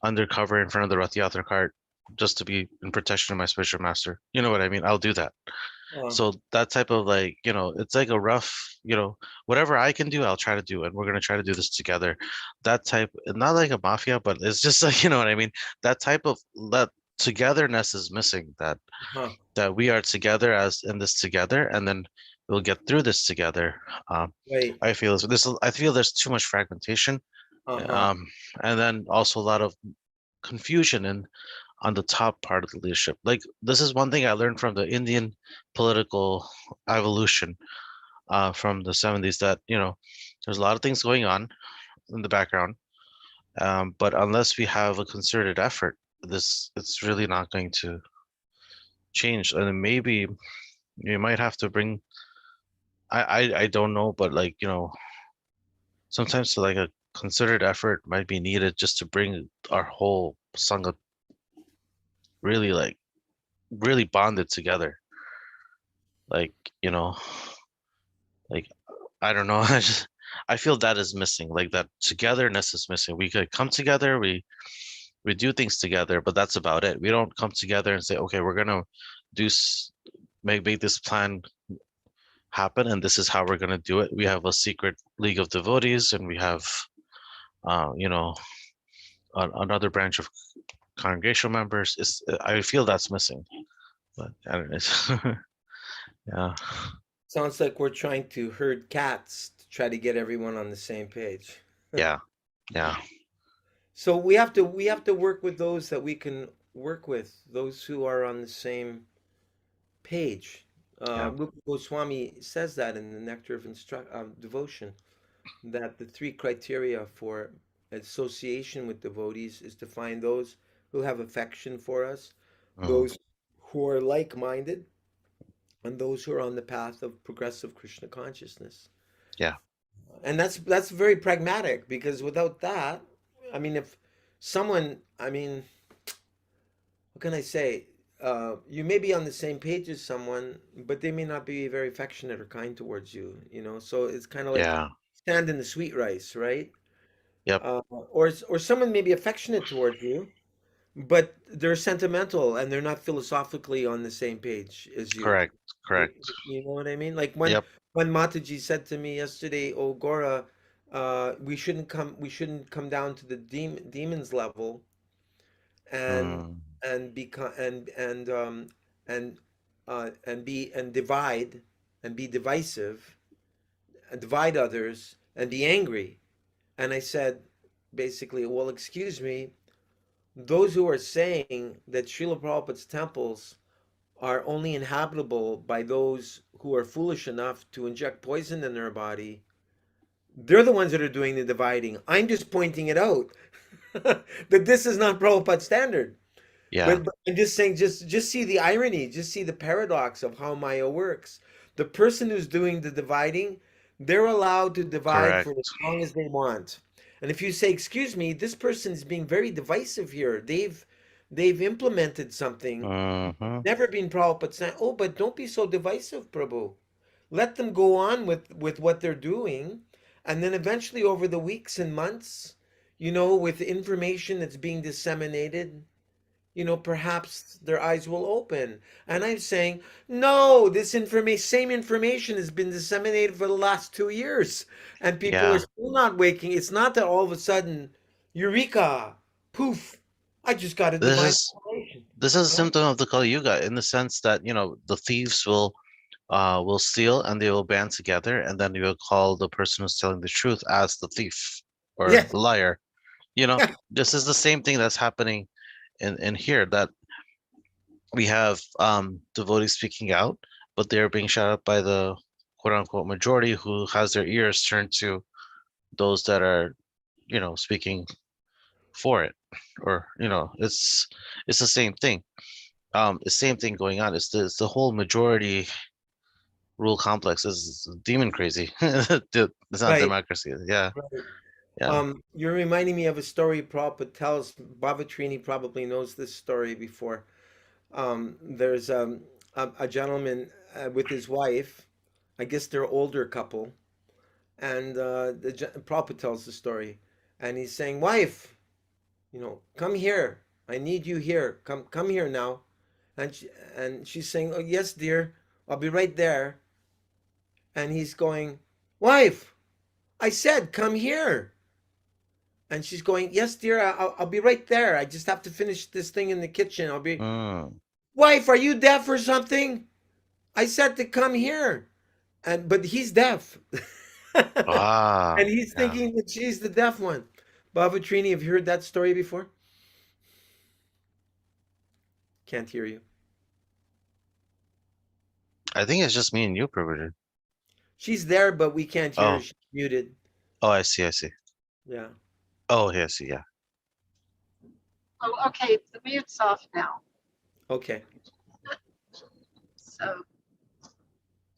undercover in front of the Rath Yatra cart just to be in protection of my spiritual master, you know what I mean, I'll do that. uh, So that type of, like, it's like a rough, whatever I can do, I'll try to do, and we're gonna try to do this together. That type, not like a mafia, but it's just like, what I mean. That type of, that togetherness is missing. huh, That we are together as in this together, and then we'll get through this together. Um, right, I feel there's too much fragmentation, uh-huh, um, and then also a lot of confusion in on the top part of the leadership. Like, this is one thing I learned from the Indian political evolution, from the 70s, that, there's a lot of things going on in the background, but unless we have a concerted effort, this it's really not going to change. And then maybe you might have to bring, I don't know, but, like, sometimes, like, a concerted effort might be needed just to bring our whole sangha really, like, really bonded together. Like, you know, like, I don't know. I feel that is missing. Like, that togetherness is missing. We could come together, we do things together, but that's about it. We don't come together and say, okay, we're gonna do make this plan happen, and this is how we're gonna do it. We have a secret league of devotees, and we have, uh, you know, another branch of congregational members. I feel that's missing, but I don't know. Yeah, sounds like we're trying to herd cats to try to get everyone on the same page. yeah, yeah. So we have to work with those that we can work with, those who are on the same page. Yeah. Rupa Goswami says that in the Nectar of Devotion, that the three criteria for association with devotees is to find those who have affection for us, Mm, those who are like-minded, and those who are on the path of progressive Krishna consciousness. yeah, And that's very pragmatic, because without that, I mean, if someone, I mean, what can I say? You may be on the same page as someone, but they may not be very affectionate or kind towards you, So it's kind of like yeah. stand in the sweet rice, right? Yep. Or someone may be affectionate towards you, but they're sentimental and they're not philosophically on the same page as you. Correct. You, Correct. you know what I mean? Like when Yep. when Mataji said to me yesterday, "Oh, Gaura, we shouldn't come down to the demons level, and Mm, and become and be and divide and be divisive and divide others and be angry. And I said, basically, well, excuse me, those who are saying that Srila Prabhupada's temples are only inhabitable by those who are foolish enough to inject poison in their body, they're the ones that are doing the dividing. I'm just pointing it out that this is not Prabhupada's standard. Yeah, But I'm just saying, just see the irony, just see the paradox of how Maya works. The person who's doing the dividing, they're allowed to divide correct. for as long as they want. And if you say, "Excuse me, this person is being very divisive here. They've implemented something. Mm-hmm. Never been Prabhupada saying, oh, but don't be so divisive, Prabhu. Let them go on with what they're doing, and then eventually over the weeks and months, with information that's being disseminated, perhaps their eyes will open. And I'm saying, no, this information, same information has been disseminated for the last 2 years, and people are Yeah, still not waking. It's not that all of a sudden, eureka, poof, I just got a this divine is revelation. this is a No? symptom of the Kali Yuga in the sense that the thieves will steal and they will band together, and then you will call the person who's telling the truth as the thief or Yes. the liar. You know, Yeah. this is the same thing that's happening in here, that we have devotees speaking out, but they're being shut up by the quote unquote majority who has their ears turned to those that are, speaking for it. Or, it's the same thing. The same thing going on. It's the whole majority rule complex is demon crazy. It's not Right. democracy. Yeah, Right. yeah. You're reminding me of a story Prabhupada tells. Bavatrini probably knows this story before. There's a gentleman with his wife. I guess they're older couple, and Prabhupada tells the story, and he's saying, "Wife, come here. I need you here. Come here now." And she's saying, "Oh yes, dear. I'll be right there." And he's going, "Wife, I said come here." And she's going, "Yes, dear. I'll be right there. I just have to finish this thing in the kitchen. I'll be." Mm. "Wife, are you deaf or something? I said to come here." But he's deaf. Ah, And he's yeah. thinking that she's the deaf one. Baba Trini, have you heard that story before? Can't hear you. I think it's just me and you, Privilege. She's there, but we can't hear her. Oh, She's muted. oh, I see, I see. Yeah. Oh, yeah, I see, yeah. Oh, okay, the mute's off now. Okay. So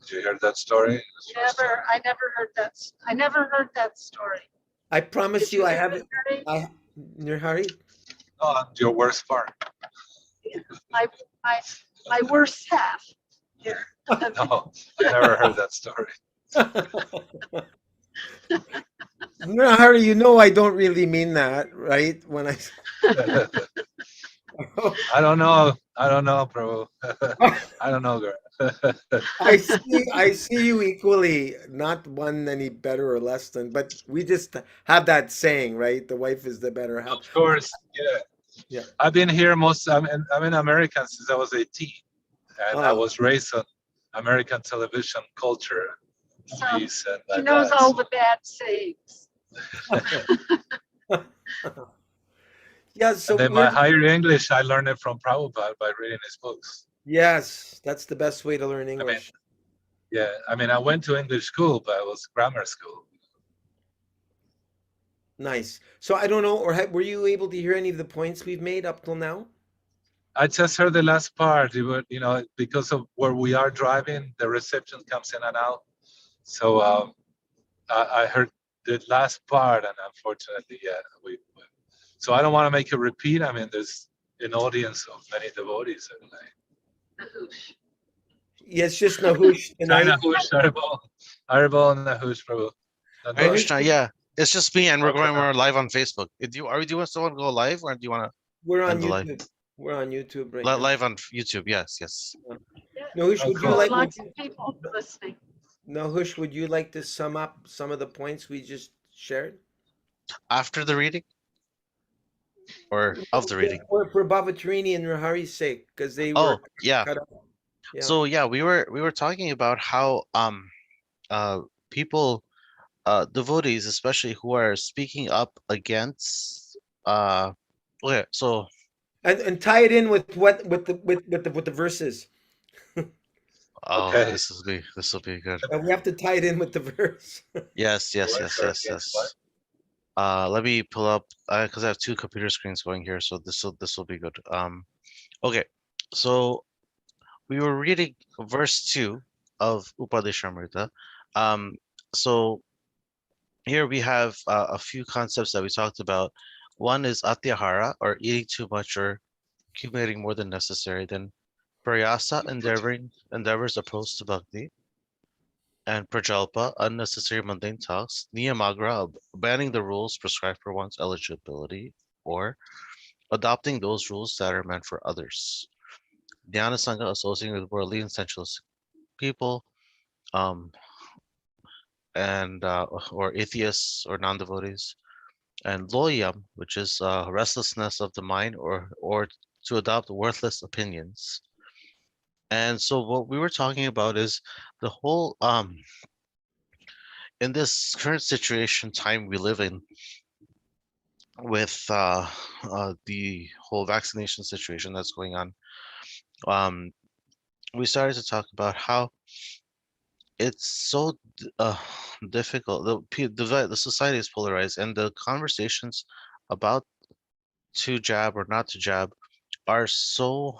Did you hear that story? I never heard that story. I promise Did you, you I hear haven't. it, Harry? Nirhari? Oh, your worst part. My, my, my worst half here. No, I never heard that story. Nirhari, I don't really mean that, right? When I. I don't know. I don't know, bro. I don't know, girl. I see you equally, not one any better or less than, but we just have that saying, right? The wife is the better half. Of course, yeah. Yeah. I've been here I'm in American since I was 18, and I Ah, was raised on American television culture, So movies, and he like knows that. all So, the bad sayings. yeah. and So then we're my higher English, I learned it from Prabhupada by reading his books. yes, that's the best way to learn I mean, English. yeah, I mean, I went to English school, but it was grammar school. Nice. So I don't know, or were you able to hear any of the points we've made up till now? I just heard the last part. Because of where we are driving, the reception comes in and out. So I heard the last part, and unfortunately, yeah, so I don't want to make a repeat. I mean, there's an audience of many devotees, and Yes, just Nahush China tonight. Hush, Haribo, Nahush, Prabhu. Hare Nahush, Dandavat. Krishna, yeah. It's just me, and we're going. Okay. We're live on Facebook. Do you want someone to go live, or do you want we're to on end the live? YouTube. We're on YouTube right now. Live on YouTube. Yes, yes. Yeah, Nahush, Oh, would you cool. so like lots of people listening. Nahush, would you like to sum up some of the points we just shared? After the reading. or of the reading. For Bhavatrini and Rahari's sake, because they were Oh, yeah. cut off. Yeah. So yeah, we were talking about how uh people devotees especially who are speaking up against okay, so And tie it in with what with the verses. oh, Okay. this will be good. And we have to tie it in with the verse. Yes, yes, Sure, yes, sure. yes, Yes. What? yes. Let me pull up because I have two computer screens going here, so this will be good. Okay, so we were reading verse 2 of Upadeshamrita. Um, so here we have a few concepts that we talked about. One is atyahara, or eating too much or accumulating more than necessary. Then prayasa, endeavors opposed to bhakti. And prajalpa, unnecessary mundane talks. Niyamagra, banning the rules prescribed for one's eligibility. Or adopting those rules that are meant for others. Dhyana Sangha, associating with worldly and sensuous people, um, and or atheists or non-devotees, and loyam, which is restlessness of the mind, or to adopt worthless opinions. And so what we were talking about is the whole in this current situation time we live in with the whole vaccination situation that's going on. Um, we started to talk about how it's so difficult. The society is polarized, and the conversations about to jab or not to jab are so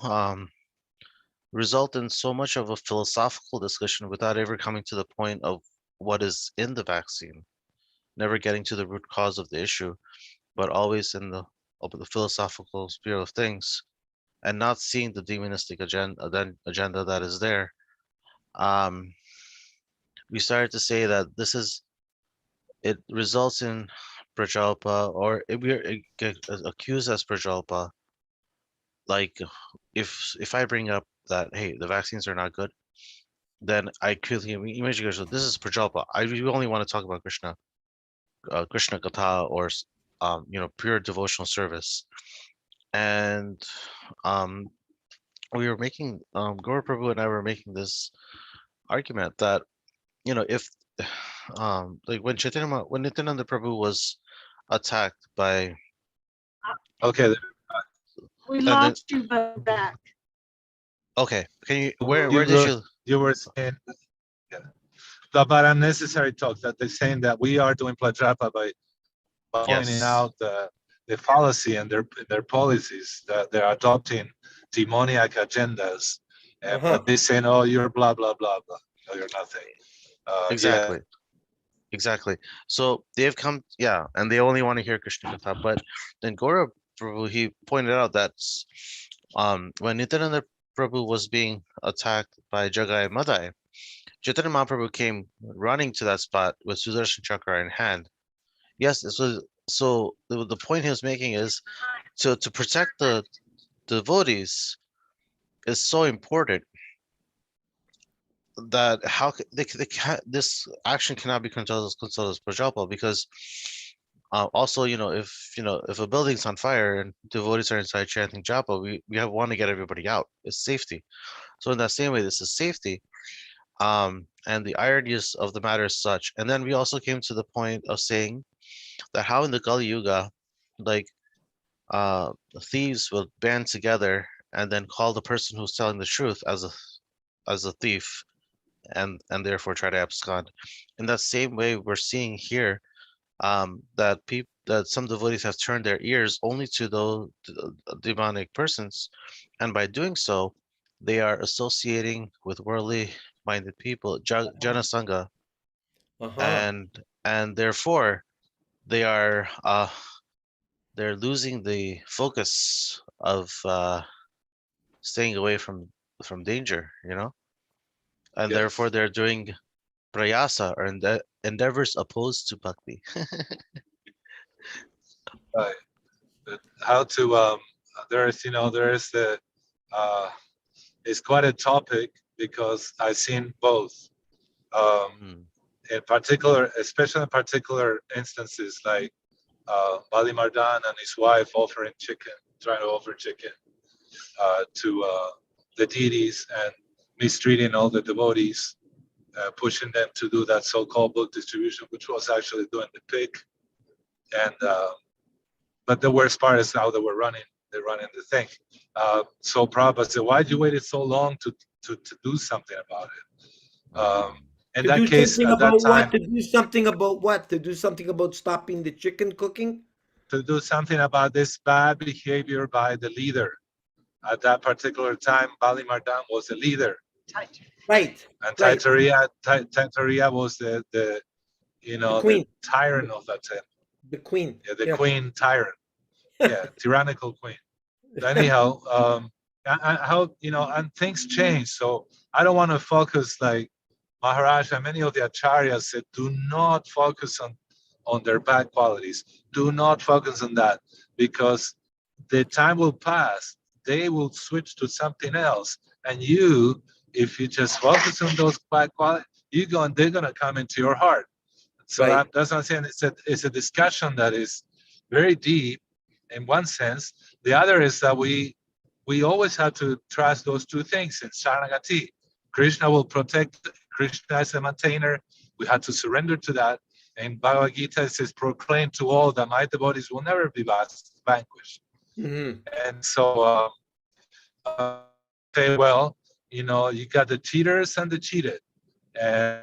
result in so much of a philosophical discussion without ever coming to the point of what is in the vaccine, never getting to the root cause of the issue, but always in the of the philosophical spirit of things, and not seeing the demonistic agenda that is there. Um, we started to say that it results in Prajalpa, or if we're accused as Prajalpa, like if I bring up that hey, the vaccines are not good, then I quickly imagine so this is Prajalpa. I really only want to talk about Krishna Katha, or pure devotional service. And um, we were making Gaura Prabhu and I were making this argument that if like when Nityananda Prabhu was attacked by Okay. We and then lost you, but back. okay, can you where You did were you you were saying, yeah, about unnecessary talk, that they're saying that we are doing plagiapa by pointing yes, out the fallacy and their policies, that they're adopting demoniac agendas, Uh-huh. but they saying, oh, you're blah blah blah blah. No, you're nothing. Yeah. exactly. Exactly. So they've come, yeah, and they only want to hear Krishna Katha. But then Gaura Prabhu, he pointed out that when Nityananda Prabhu was being attacked by Jagai Madai, Chaitanya Mahaprabhu came running to that spot with Sudarshan Chakra in hand. Yes, this was so the point he was making is to protect the devotees is so important that they can this action cannot be considered as Prajalpa, because also if a building's on fire and devotees are inside chanting japa, we have want to get everybody out. It's safety. So in that same way, this is safety. And the irony of the matter is such. And then we also came to the point of saying that how in the Kali Yuga, like thieves will band together and then call the person who's telling the truth as a thief, and therefore try to abscond. In that same way, we're seeing here that some devotees have turned their ears only to those demonic persons, and by doing so, they are associating with worldly minded people, jana sangha, Uh-huh. and therefore they are they're losing the focus of staying away from danger, and therefore Yes. they're doing prayasa, or endeavors opposed to bhakti. Right. But how to there's the uh, it's quite a topic, because I've seen both. Um, Mm, in particular, especially in particular instances, like Bali Mardan and his wife offering chicken, trying to offer chicken to the deities and mistreating all the devotees, pushing them to do that so-called book distribution, which was actually doing the pig. And but the worst part is now that they're running the thing. So Prabhupada said, why did you wait so long to do something about it? In To that do case, something at that about what? time, To do something about what? To do something about stopping the chicken cooking? to do something about this bad behavior by the leader. At that particular time, Bali Mardan was the leader, Right, and right. Taitaria was the The the queen, tyrant the, of that time. the queen. Yeah, the Yeah. queen tyrant. Yeah, tyrannical queen. Anyhow, how and things change. So I don't want to focus like Maharaj and many of the acharyas said. Do not focus on their bad qualities. Do not focus on that because the time will pass. They will switch to something else, and you, if you just focus on those bad qualities, they're gonna come into your heart. So Right. that's what I'm saying. It's a discussion that is very deep in one sense. The other is that we always have to trust those two things in Sharanagati. Krishna will protect, Krishna is a maintainer. We have to surrender to that. And Bhagavad Gita it says, proclaim to all that my devotees will never be vanquished. Mm-hmm. And so say, well, you got the cheaters and the cheated. And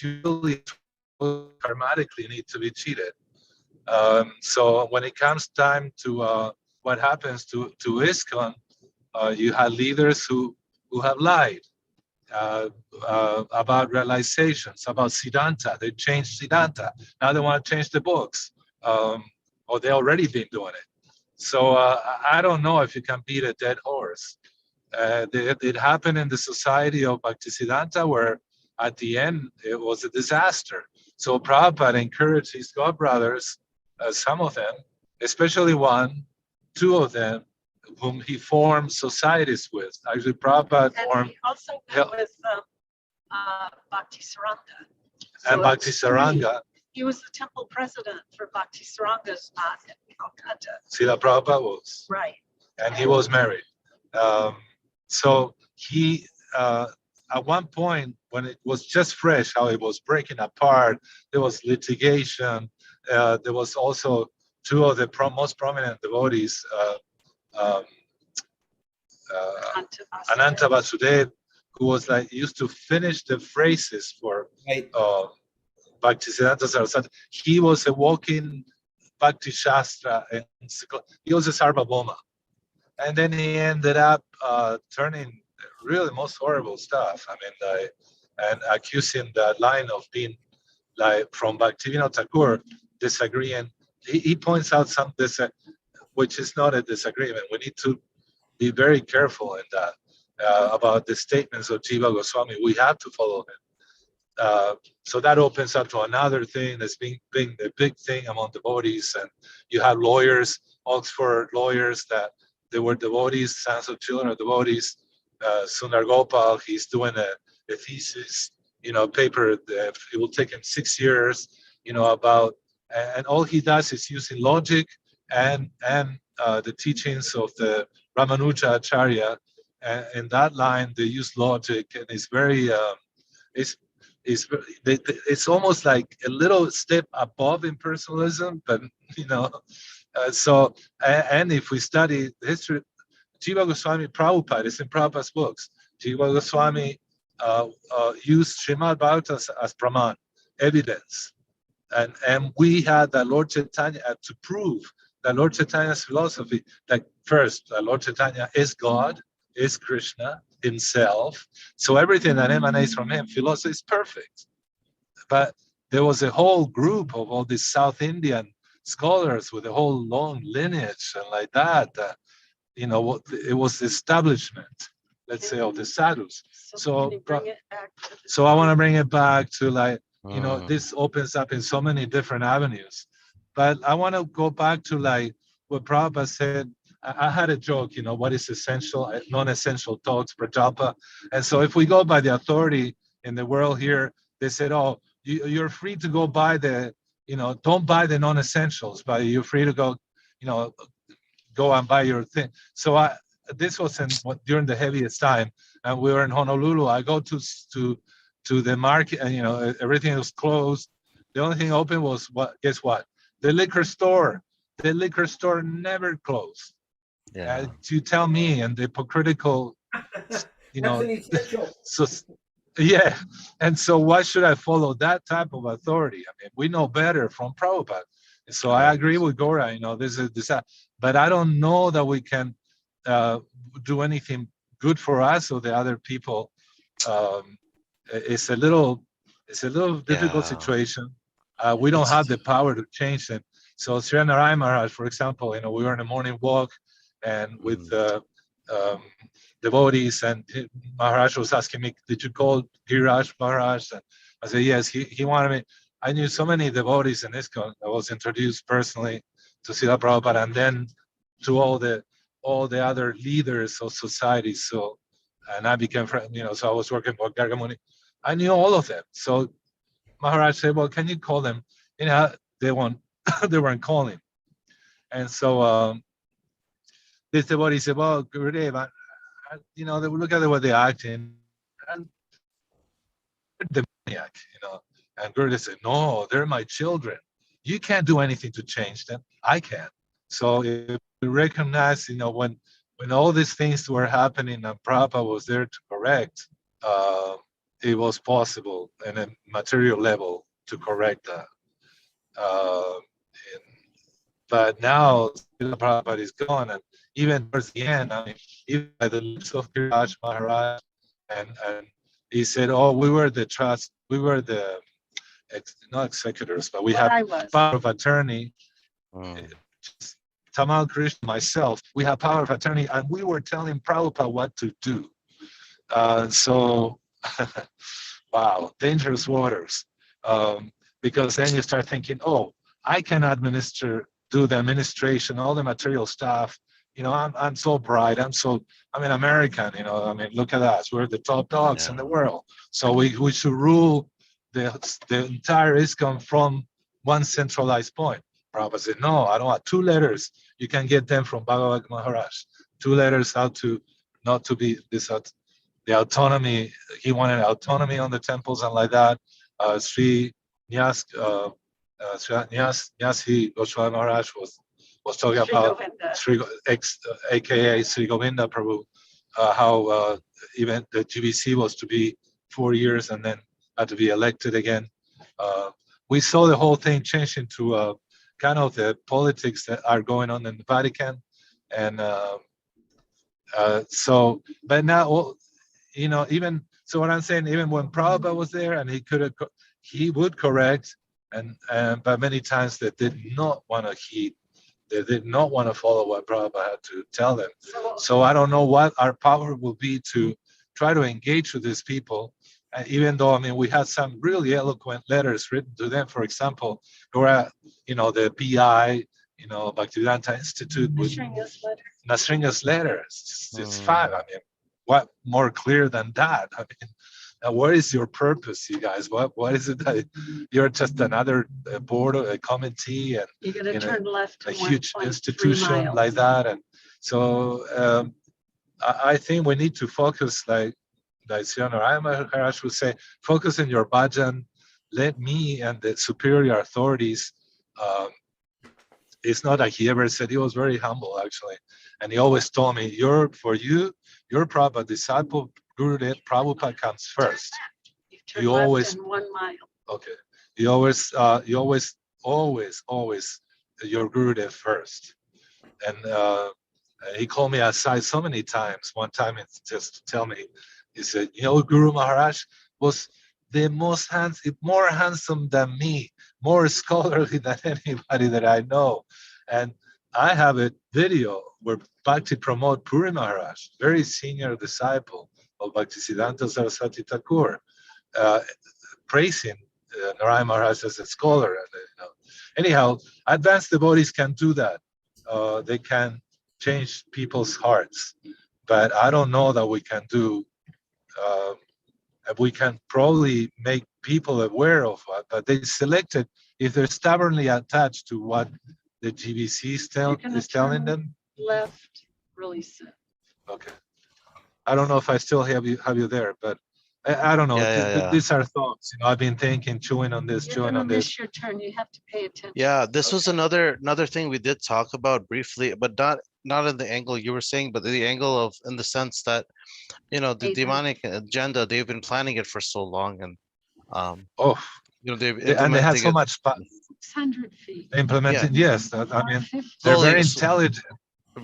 usually karmatically need to be cheated. So when it comes time to what happens to ISKCON, you have leaders who have lied about realizations, about Siddhanta. They changed Siddhanta. Now they want to change the books, or they already been doing it. So I don't know if you can beat a dead horse. It happened in the Society of Bhaktisiddhanta where at the end it was a disaster. So Prabhupada encouraged his godbrothers, some of them, especially two of them, whom he formed societies with. Actually, Prabhupada And formed he also Hel- met with Bhakti Saranga. and So Bhakti it's three. Saranga. He was the temple president for Bhakti Saranga's in Calcutta. Srila Prabhupada was, Right. and he was married. Um, so he, at one point, when it was just fresh, how it was breaking apart, there was litigation. There was also two of the most prominent devotees, um, Ananta Vasudev, who was like used to finish the phrases for Right. Bhaktisiddhanta Saraswati. He was a walking Bhakti Shastra he was a Sarvabhauma. And then he ended up turning really most horrible stuff. I mean, and accusing the line of being like from Bhaktivinoda Thakur disagreeing. He points out which is not a disagreement. We need to be very careful in that about the statements of Jiva Goswami. We have to follow him. So that opens up to another thing that's being the big thing among devotees. And you have lawyers, Oxford lawyers, that they were devotees, sons of children of devotees. Sundar Gopal, he's doing a thesis, paper that it will take him 6 years, about, and all he does is using logic and the teachings of the Ramanuja Acharya. And in that line, they use logic, and it's very, it's it's almost like a little step above impersonalism, but you know. So, and if we study the history, Jiva Goswami Prabhupada, it's in Prabhupada's books. Jiva Goswami used Srimad Bhagavatam as praman, evidence, and we had the Lord Chaitanya to prove that Lord Chaitanya's philosophy. Like first, Lord Chaitanya is God, is Krishna himself. So everything that emanates from him, philosophy is perfect. But there was a whole group of all these South Indian scholars with a whole long lineage and like that. It was the establishment, let's say, of the sadhus. So I want to bring it back to like, this opens up in so many different avenues. But I want to go back to like what Prabhupada said. I had a joke, what is essential, non-essential talks, Prajalpa. And so if we go by the authority in the world here, they said, oh, you're free to go buy the don't buy the non-essentials, but you're free to go, you know, go and buy your thing. So this was during the heaviest time, and we were in Honolulu. I go to the market, and everything was closed. The only thing open was what? Guess what? The liquor store. The liquor store never closed. Yeah. To tell me, and the hypocritical, you That's know, an essential. so yeah. And so why should I follow that type of authority? I mean, we know better from Prabhupada. So I Right. agree with Gaura, this is this, but I don't know that we can uh, do anything good for us or the other people. Um, it's a little, difficult Yeah. situation. We don't It's have the power to change them. So Sri Narayan Maharaj, for example, we were on a morning walk, and with mm, um, devotees, and Maharaj was asking me, "Did you call Giraj Maharaj?" And I said, "Yes." He wanted me. I knew so many devotees in ISKCON. I was introduced personally to Srila Prabhupada, and then to all the other leaders of society. So, and I became friend. So I was working for Gargamuni. I knew all of them. So Maharaj said, "Well, can you call them?" They won't. They weren't calling. And so this devotee said, "Well, Gurudev, they would look at the way they're acting, and they're demoniac, And Gurudev said, "No, they're my children. You can't do anything to change them. I can." So if we recognize, when all these things were happening and Prabhupada was there to correct, uh, it was possible in a material level to correct that. Uh, and, but now Srila Prabhupada is gone, and even towards the end, I mean, even by the lips of Kiraj Maharaj, and he said, "Oh, we were the trust, we were the not executors, but we What have I was. power of attorney." mm, Tamal Krishna, myself, we have power of attorney, and we were telling Prabhupada what to do. So, wow, dangerous waters. Because then you start thinking, oh, I can do the administration, all the material stuff. I'm so bright. I'm an American. I mean, look at us. We're the top dogs in yeah. the world. So we should rule the entire ISKCON from one centralized point. Prabhupada said, no, I don't want 2 letters. You can get them from Bhagavad Maharaj. 2 letters how to not to be this the autonomy. He wanted autonomy on the temples and like that. Sri Nyas, Nyasi Goswami Maharaj was talking Sri about Govinda. aka Sri Govinda Prabhu, how even the GBC was to be 4 years and then had to be elected again. Uh, we saw the whole thing change into kind of the politics that are going on in the Vatican, and but now, even so, what I'm saying, even when Prabhupada was there, and he would correct, but many times they did not want to heed, they did not want to follow what Prabhupada had to tell them. So I don't know what our power will be to try to engage with these people. Even though, I mean, we had some really eloquent letters written to them. For example, the PI, Bhaktivedanta Institute with Nasringa's letter. It's fine. I Mm, mean, what more clear than that? I mean, what is your purpose, you guys? What is it that you're just another board or a committee, and You're going to turn left a to huge 1.3 institution miles. like that? And so I think we need to focus, like Siana Maharaj would say, focus in your bhajan. Let me and the superior authorities. Um, it's not like he ever said. He was very humble, actually, and he always told me, your Prabhupada disciple Gurudev Prabhupada comes first. You turn You left always in 1 mile. okay. You always your Gurudev first. And he called me aside so many times. One time, it's just to tell me, he said, Guru Maharaj was the more handsome than me, more scholarly than anybody that I know. And I have a video where Bhakti Pramod Puri Maharaj, very senior disciple of Bhaktisiddhanta Saraswati Thakur, uh, praising Narayan Maharaj as a scholar. And, anyhow, advanced devotees can do that. They can change people's hearts, but I don't know that we can do. Uh, we can probably make people aware of what, but they selected. if they're stubbornly attached to what the GBC You're gonna is telling turn them, left really soon. okay. I don't know if I still have you there, but I don't know. Yeah, yeah, yeah. These are thoughts. I've been thinking, chewing on this, You're chewing gonna on this. miss your turn. You have to pay attention. Yeah, this was Okay. another thing we did talk about briefly, but not in the angle you were saying, but the angle of in the sense that, the 800. demonic agenda, they've been planning it for so long, and um, Oh, they've and they had implementing so it. much 600 feet. Yeah, implementing. Yes, I mean, they're slowly, very intelligent.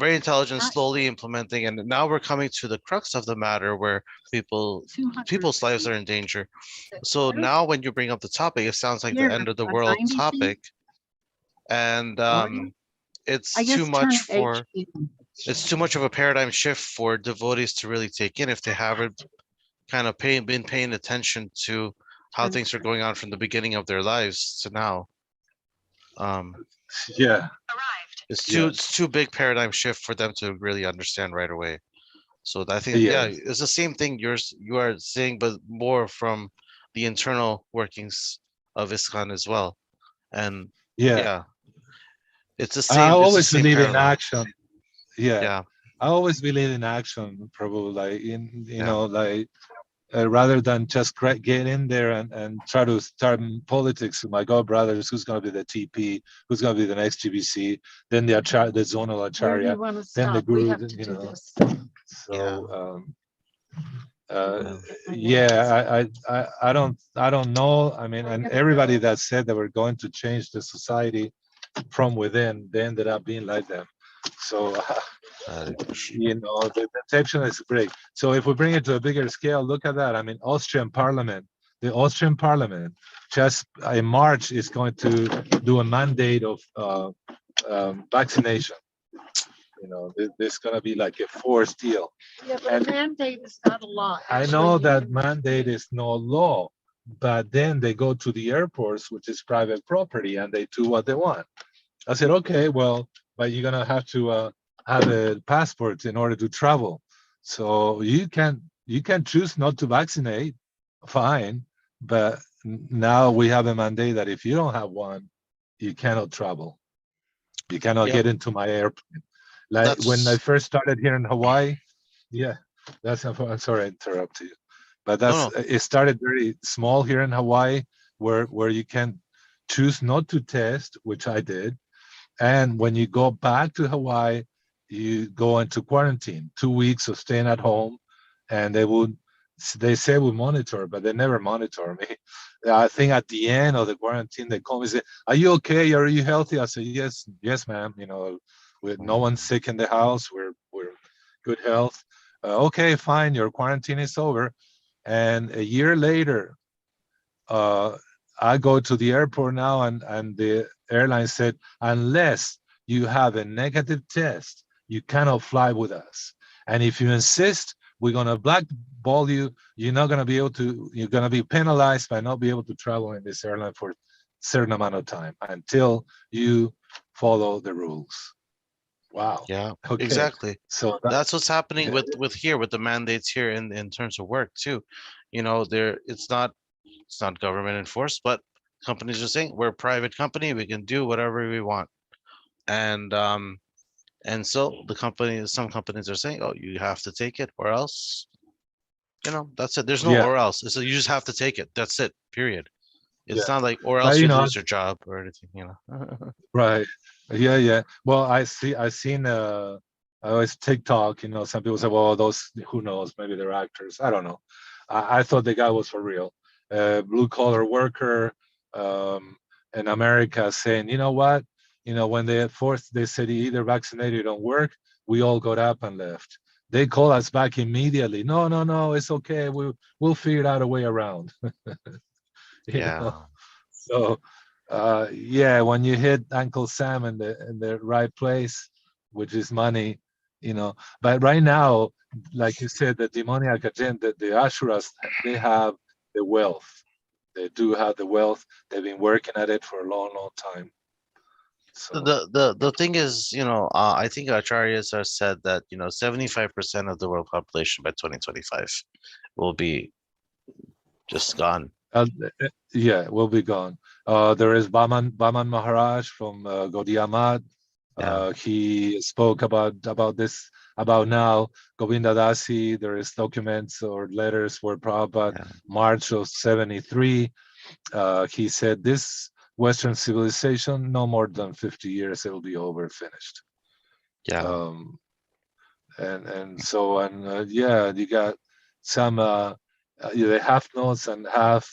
very intelligent, Not slowly implementing, and now we're coming to the crux of the matter where 200 people's lives feet. are in danger. So now when you bring up the topic, it sounds like the Here, end of the at world 90 feet. topic, and Oh, yeah. it's I too guess turn much for HE. it's too much of a paradigm shift for devotees to really take in if they haven't kind of been paying attention to how Turn things are going on from the beginning of their lives to now. Yeah, yeah, It's too big paradigm shift for them to really understand right away. So I think, yeah, yes, it's the same thing you are saying, but more from the internal workings of ISKCON as well. And yeah. yeah, I it's the always same believe in parallel. action. Yeah, Yeah, I always believe in action, probably like yeah, like rather than just get in there and try to start politics with my god brothers, who's going to be the TP, who's going to be the next GBC, then the zonal Where do you acharya, want to then the stop? We guru, have to do this. yeah, So uh, yeah. yeah, I don't know. I mean, and everybody that said they were going to change the society from within, they ended up being like them. So Hare Krishna. the deception is great. So if we bring it to a bigger scale, look at that. I mean, the Austrian Parliament, just in March is going to do a mandate of vaccination. There's going to be like a forced deal. Yeah, but And a mandate is not a law. I Actually, know you that can- mandate is no law, but then they go to the airports, which is private property, and they do what they want. I said, okay, well, but you're gonna have to have a passport in order to travel. So you can choose not to vaccinate, fine, but now we have a mandate that if you don't have one, you cannot travel. You cannot Yep, get into my airplane. Like when I that's first started here in Hawaii, yeah, I'm sorry I interrupt you, but no, that's no. it started very small here in Hawaii, where you can choose not to test, which I did, and when you go back to Hawaii, you go into quarantine, 2 weeks of staying at home, and they say we monitor, but they never monitor me. I think at the end of the quarantine, they call me and say, "Are you okay? Are you healthy?" I say, "Yes, yes, ma'am. With no one sick in the house, we're good health." Okay, fine. Your quarantine is over. And a year later, uh, I go to the airport now, and the airline said, unless you have a negative test, you cannot fly with us. And if you insist, we're going to blackball you. You're not going to be able to, you're going to be penalized by not be able to travel in this airline for a certain amount of time until you follow the rules. Wow. Yeah, Okay. exactly. So That's what's happening yeah, with here with the mandates here in terms of work too. There it's not government enforced, but companies are saying we're a private company, we can do whatever we want. And so some companies are saying, oh, you have to take it or else, that's it. There's no yeah, or else. It's you just have to take it. That's it. Period. yeah. It's not like or But else you lose your job or anything. right. Yeah, yeah. Well, I seen I always TikTok, some people say, well, those who knows, maybe they're actors. I don't know. I thought the guy was for real. Blue collar worker um in America saying, you know what? When they said either vaccinated or don't work, we all got up and left. They call us back immediately. No, no, no, it's okay. We'll figure out a way around. you know. Yeah. So, yeah, when you hit Uncle Sam in the right place, which is money, you know. But right now, like you said, the demoniac agenda, the Ashuras, they have the wealth. They do have the wealth. They've been working at it for a long, long time. So, The thing is, I think Acharyas have said that 75% of the world population by 2025 will be just gone. yeah, we'll be gone. There is Baman Maharaj from Gaudiya Math. Yeah. He spoke about this about now Govinda Dasi. There is documents or letters where Prabhupada, Yeah. March of '73, he said this Western civilization, no more than 50 years, it'll be over, finished. Yeah. Um, and so yeah, you got some the half notes and half,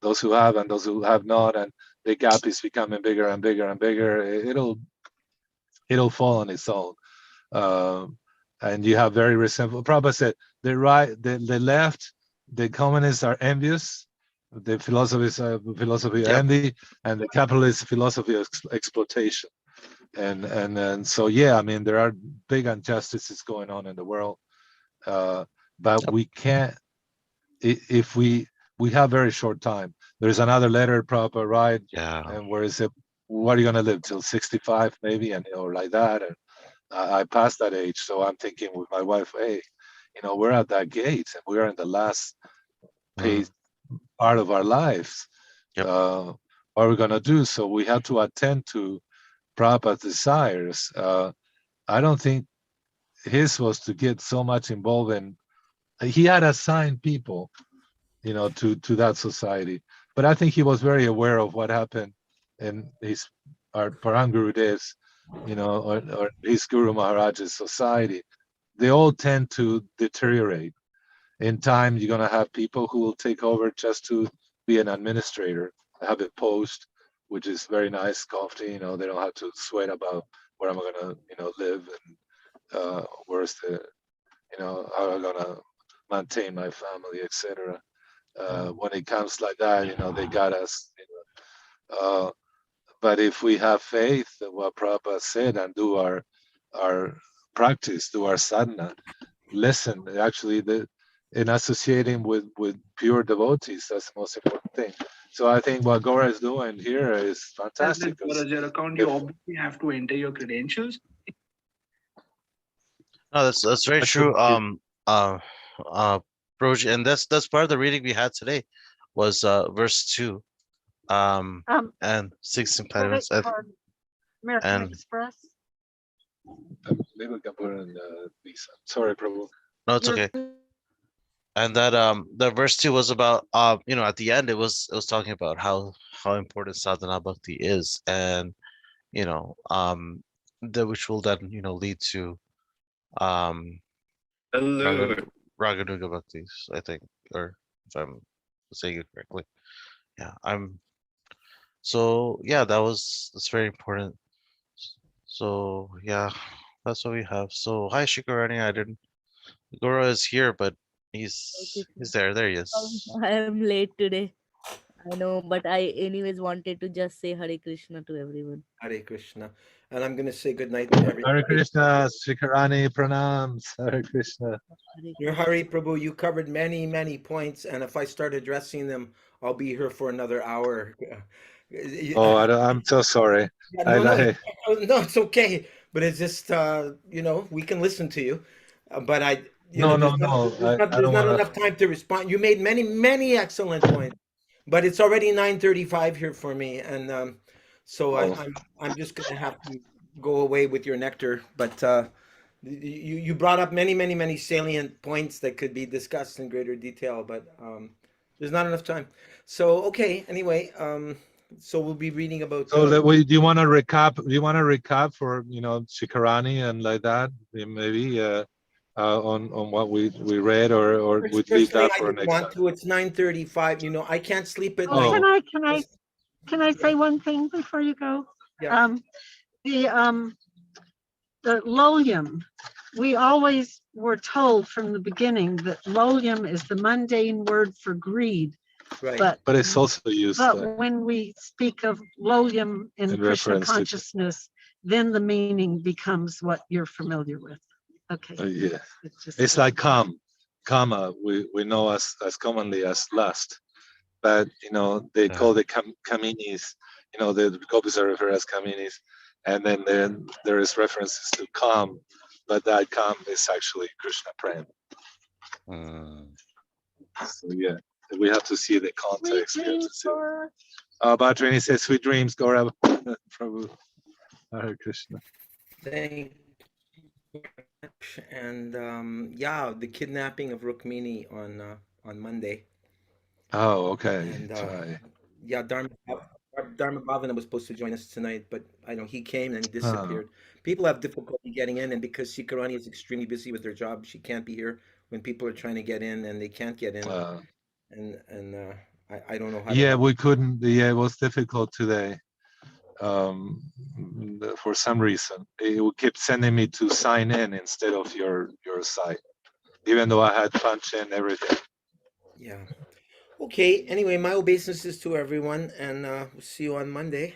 those who have and those who have not, and the gap is becoming bigger and bigger and bigger. It'll fall on its own. Um, and you have very resentful. Prabhupada said the right, the left, the communists are envious, the philosophies philosophy of Yep. envy, and the capitalist philosophy of exploitation. And so yeah, I mean there are big injustices going on in the world, but Yep. we can't if we have very short time. There's another letter Prabhupada right, Yeah. and where is it? What are you gonna live till 65 maybe, and or like that? And I passed that age, so I'm thinking with my wife, hey, we're at that gate, and we're in the last Mm. pace part of our lives. Yep. What are we gonna do? So we have to attend to Prabhupada's desires. I don't think his was to get so much involved in. He had assigned people, to that society, but I think he was very aware of what happened in his our Param Guru days, or his Guru Maharaj's society. They all tend to deteriorate. In time, you're gonna have people who will take over just to be an administrator, have a post, which is very nice, comfy. They don't have to sweat about where am I gonna, live, and where's the, how am I gonna maintain my family, etc. When it comes like that, they got us. Uh, but if we have faith in what Prabhupada said and do our practice, do our sadhana, listen, actually, in associating with pure devotees, that's the most important thing. So I think what Gaura is doing here is As like fantastic. for 'Cause your account, you if obviously have to enter your credentials. No, that's very I true. couldn't hear. Uh, uh, Proj, and that's part of the reading we had today was verse 2, Um, and six credit impediments, card, American and Express. Maybe we can put it in Lisa. Sorry, Prabhu. no, it's You're okay. And that verse 2 was about at the end it was talking about how important sadhana bhakti is, and which will then lead to um raga, Hello. raganuga bhaktis, I think, or if I'm saying it correctly. Yeah, yeah, that's very important. So yeah, that's what we have. So hi Shikarani, I didn't Gora is here, but Okay, he's there. There he sir. is. I am late today. I know, but I anyways wanted to just say Hare Krishna to everyone. Hare Krishna. And I'm going to say good night to Hare everybody. Krishna, Shikarani, pranams. Hare Krishna. Hare Your Krishna. Hari Prabhu, you covered many, many points, and if I start addressing them, I'll be here for another hour. Oh, Yeah, I'm so sorry. no, no, I no, it's okay. But it's just, we can listen to you, but no, no, there's not, no. I there's don't not want to. enough time to respond. You made many, many excellent points, but it's already 9:35 here for me, and so Oh, I'm just gonna have to go away with your nectar. But you brought up many, many, many salient points that could be discussed in greater detail, but there's not enough time. So okay, anyway, so we'll be reading about so do you want to recap? Do you want to recap for Shikarani and like that? Maybe on what we read, or we'd leave personally, that I for don't next want time. to. It's 9:35. I can't sleep at Oh, night. Oh, can I say one thing before you go? Yeah. The the lolium. We always were told from the beginning that lolium is the mundane word for greed, Right. but it's also used when we speak of lolium in in Krishna reference to. consciousness, then the meaning becomes what you're familiar with. Okay. Yeah, Just it's like kama. We know as commonly as lust, but they Yeah. call the kaminis. The gopis are referred as kaminis, and then there is references to kam, but that kam is actually Krishna prem. Mm. So yeah, we have to see the context. We have to see. Bhatrini says, sweet dreams, Gaura. Prabhu. Hare Krishna. Thank you very much. And yeah, the kidnapping of Rukmini on Monday. Oh, okay. And Jai. yeah, Dharma Bhavana was supposed to join us tonight, but I know he came and he Oh, disappeared. People have difficulty getting in, and because Sikarani is extremely busy with her job, she can't be here when people are trying to get in and they can't get in. uh, And I don't know how to yeah, help. we couldn't. Yeah, it was difficult today. For some reason, it kept sending me to sign in instead of your site, even though I had punch in everything. Yeah. Okay. Anyway, my obeisances to everyone, and we'll see you on Monday.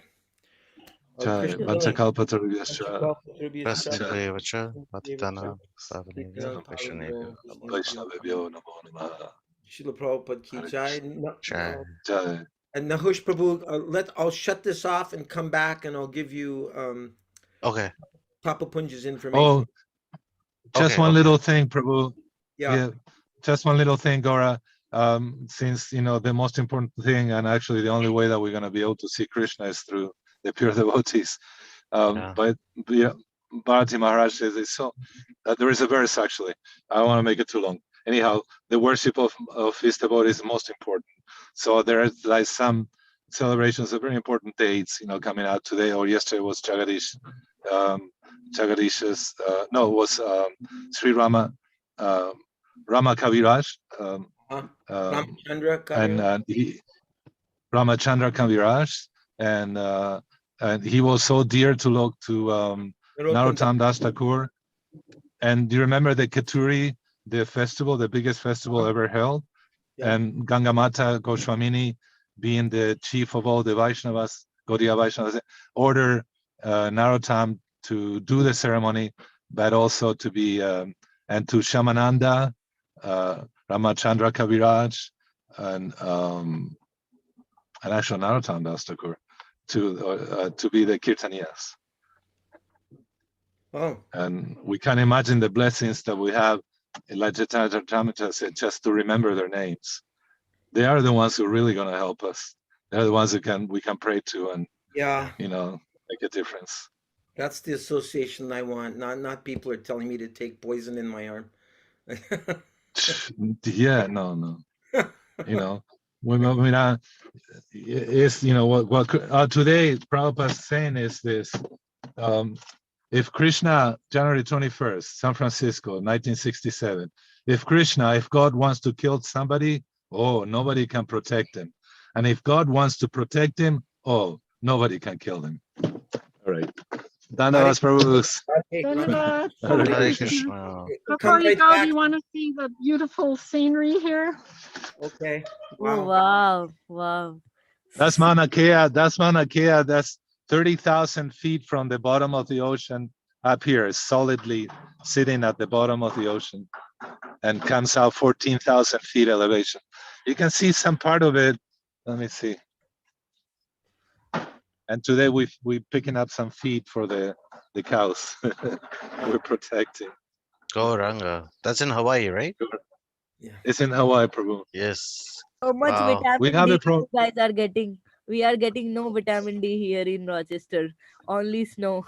Jai. Krishna Sure. Vilan. Panchakalpatarubhyascha. Panchakalpatarubhyascha, Jai. Vasudevaccha, Devacha, Patitana, Pavanebhyo, Krishna Vaishnavebhyo, Kalengo, Namo Vaishnavibhyo, Vaishnavibhyo namo namaha. Srila Prabhupada ki Hare jai. Krishna. Jai. Jai. And Nahush Prabhu, I'll shut this off and come back and I'll give you Okay, Papa Punja's information. Oh, just one okay. little thing, Prabhu. Yeah. Yeah, just one little thing, Gaura. Since the most important thing, and actually the only way that we're going to be able to see Krishna is through the pure devotees. Yeah. But yeah, Bharati Maharaj says it. So there is a verse actually. I don't want to make it too long. Anyhow, the worship of his devotees is most important. So there is like some celebrations of very important dates, coming out today or yesterday was Jagadish. Jagadish's no, it was Sri Rama Rama Kaviraj, Ramachandra and Kavira. Ramachandra Kaviraj, and he was so dear to Narottam Das. Narottam Das Thakur. And do you remember the Katuri, the festival, the biggest festival ever held? Yeah. And Gangamata Goswamini, being the chief of all the Vaishnavas, Gaudiya Vaishnavas, order Narottam to do the ceremony, but also to be, and to Shamananda, Ramachandra Kaviraj, and actually Narottam Das Thakur, to be the Kirtaniyas. Oh. And we can imagine the blessings that we have, like Chaitanya Charitamrita said, just to remember their names. They are the ones who are really going to help us. They're the ones we can pray to and Yeah. make a difference. That's the association I want. Not people are telling me to take poison in my arm. Yeah, no. When is what today Prabhupada's saying is this. If Krishna, January 21st, San Francisco, 1967, if God wants to kill somebody, oh, nobody can protect him. And if God wants to protect him, oh, nobody can kill him. All right. Dandavas Prabhus. Dhanyavad, Hare Hare Hare Krishna. Krishna. Krishna. Before Come you right go, do back. you want to see the beautiful scenery here? Okay. Oh, Wow. wow. That's Mauna Kea. That's 30,000 feet from the bottom of the ocean up here, solidly sitting at the bottom of the ocean, and comes out 14,000 feet elevation. You can see some part of it. Let me see. And today we're picking up some feed for the cows. We're protecting. Gauranga. That's in Hawaii, right? Yeah. It's in Hawaii, Prabhu. Yes. So much Wow. We vitamin have D a you guys are getting. We are getting no vitamin D here in Rochester. Only snow.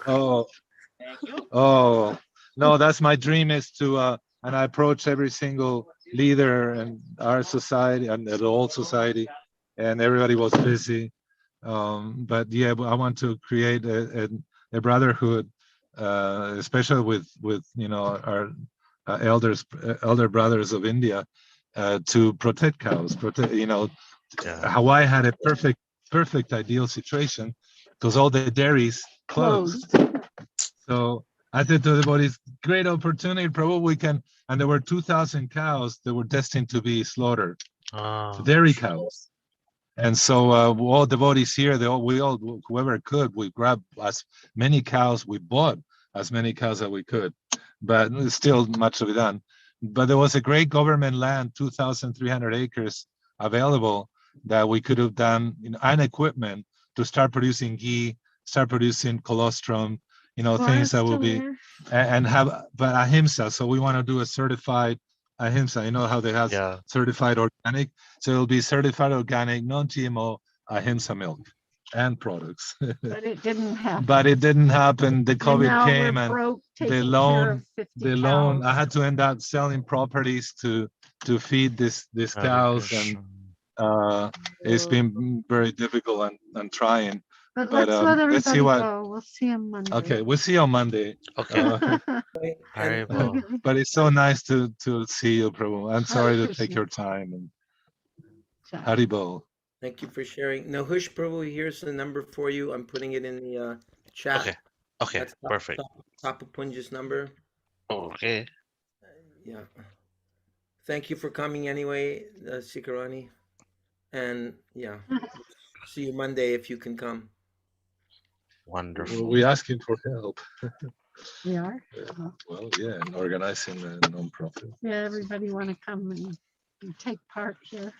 Oh, no, that's my dream is to, and I approach every single leader in our society and the old society, and everybody was busy. But yeah, I want to create a brotherhood, especially with our elder brothers of India, to protect cows. Yeah. Hawaii had a perfect ideal situation because all the dairies closed. So I said to the bodies, great opportunity, probably we can. And there were 2,000 cows that were destined to be slaughtered, dairy cows. And so all devotees here, whoever could, we grabbed as many cows, we bought as many cows as we could, but still much to be done. But there was a great government land, 2,300 acres available that we could have done, and equipment to start producing ghee, start producing colostrum, things that will be, and have, but ahimsa. So we want to do a certified ahimsa. You know how they have Yeah. certified organic. So it'll be certified organic, non-GMO, ahimsa milk and products. But it didn't happen. But it didn't happen. The And COVID now came, we're and broke the taking care loan, of 50 the loan, I cows. had to end up selling properties to feed these Hare cows, and Krishna. it's Oh, been very difficult and trying. But But let's let let's see everybody what. go. We'll see him Monday. Okay, we'll see you on Monday. Okay. Right? And Haribo. But it's so nice to see you, Prabhu. I'm sorry to take Krishna. your time. And Ciao. Haribo. thank you for sharing. Now, Hush Prabhu, here's the number for you. I'm putting it in the chat. Okay. Okay. That's Perfect. top of Punja's number. Okay. Yeah. Thank you for coming anyway, Sikarani. And yeah, see you Monday if you can come. Wonderful. We're asking for help. We are? Well, yeah, in organizing a nonprofit. Yeah, everybody want to come and take part here,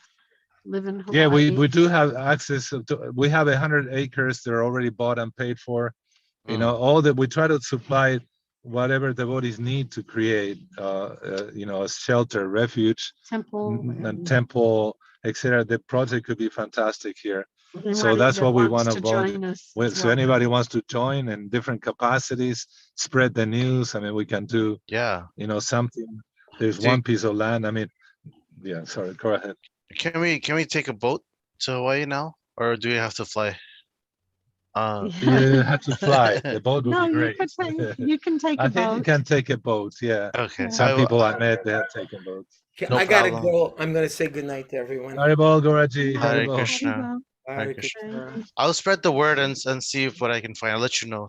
live in Hawaii. Yeah, we do have access to, we have 100 acres. They're already bought and paid for. You know, all that we try to supply whatever devotees need to create, you know, a shelter, refuge, Temple. and temple, etc. The project could be fantastic here. So Anybody that's that what we wants want to to volunteer. join us. Well, is so welcome. anybody wants to join in different capacities, spread the news. I mean, we can do, Yeah. you know, something. There's Do- one piece of land. I mean, yeah, sorry, go ahead. Can we take a boat to Hawaii now, or do we have to fly? You have to fly. The boat would No, be you great. could take, you can take I a think you boat. can take a boat. Yeah. Okay. So Some people I met, they have taken boats. Okay, No I gotta problem. go. I'm gonna say goodnight to everyone. Haribol, Goraji, Hare Haribol. Krishna. Haribo. Hare Hare Krishna. I'll spread the word and see if what I can find. I'll let you know.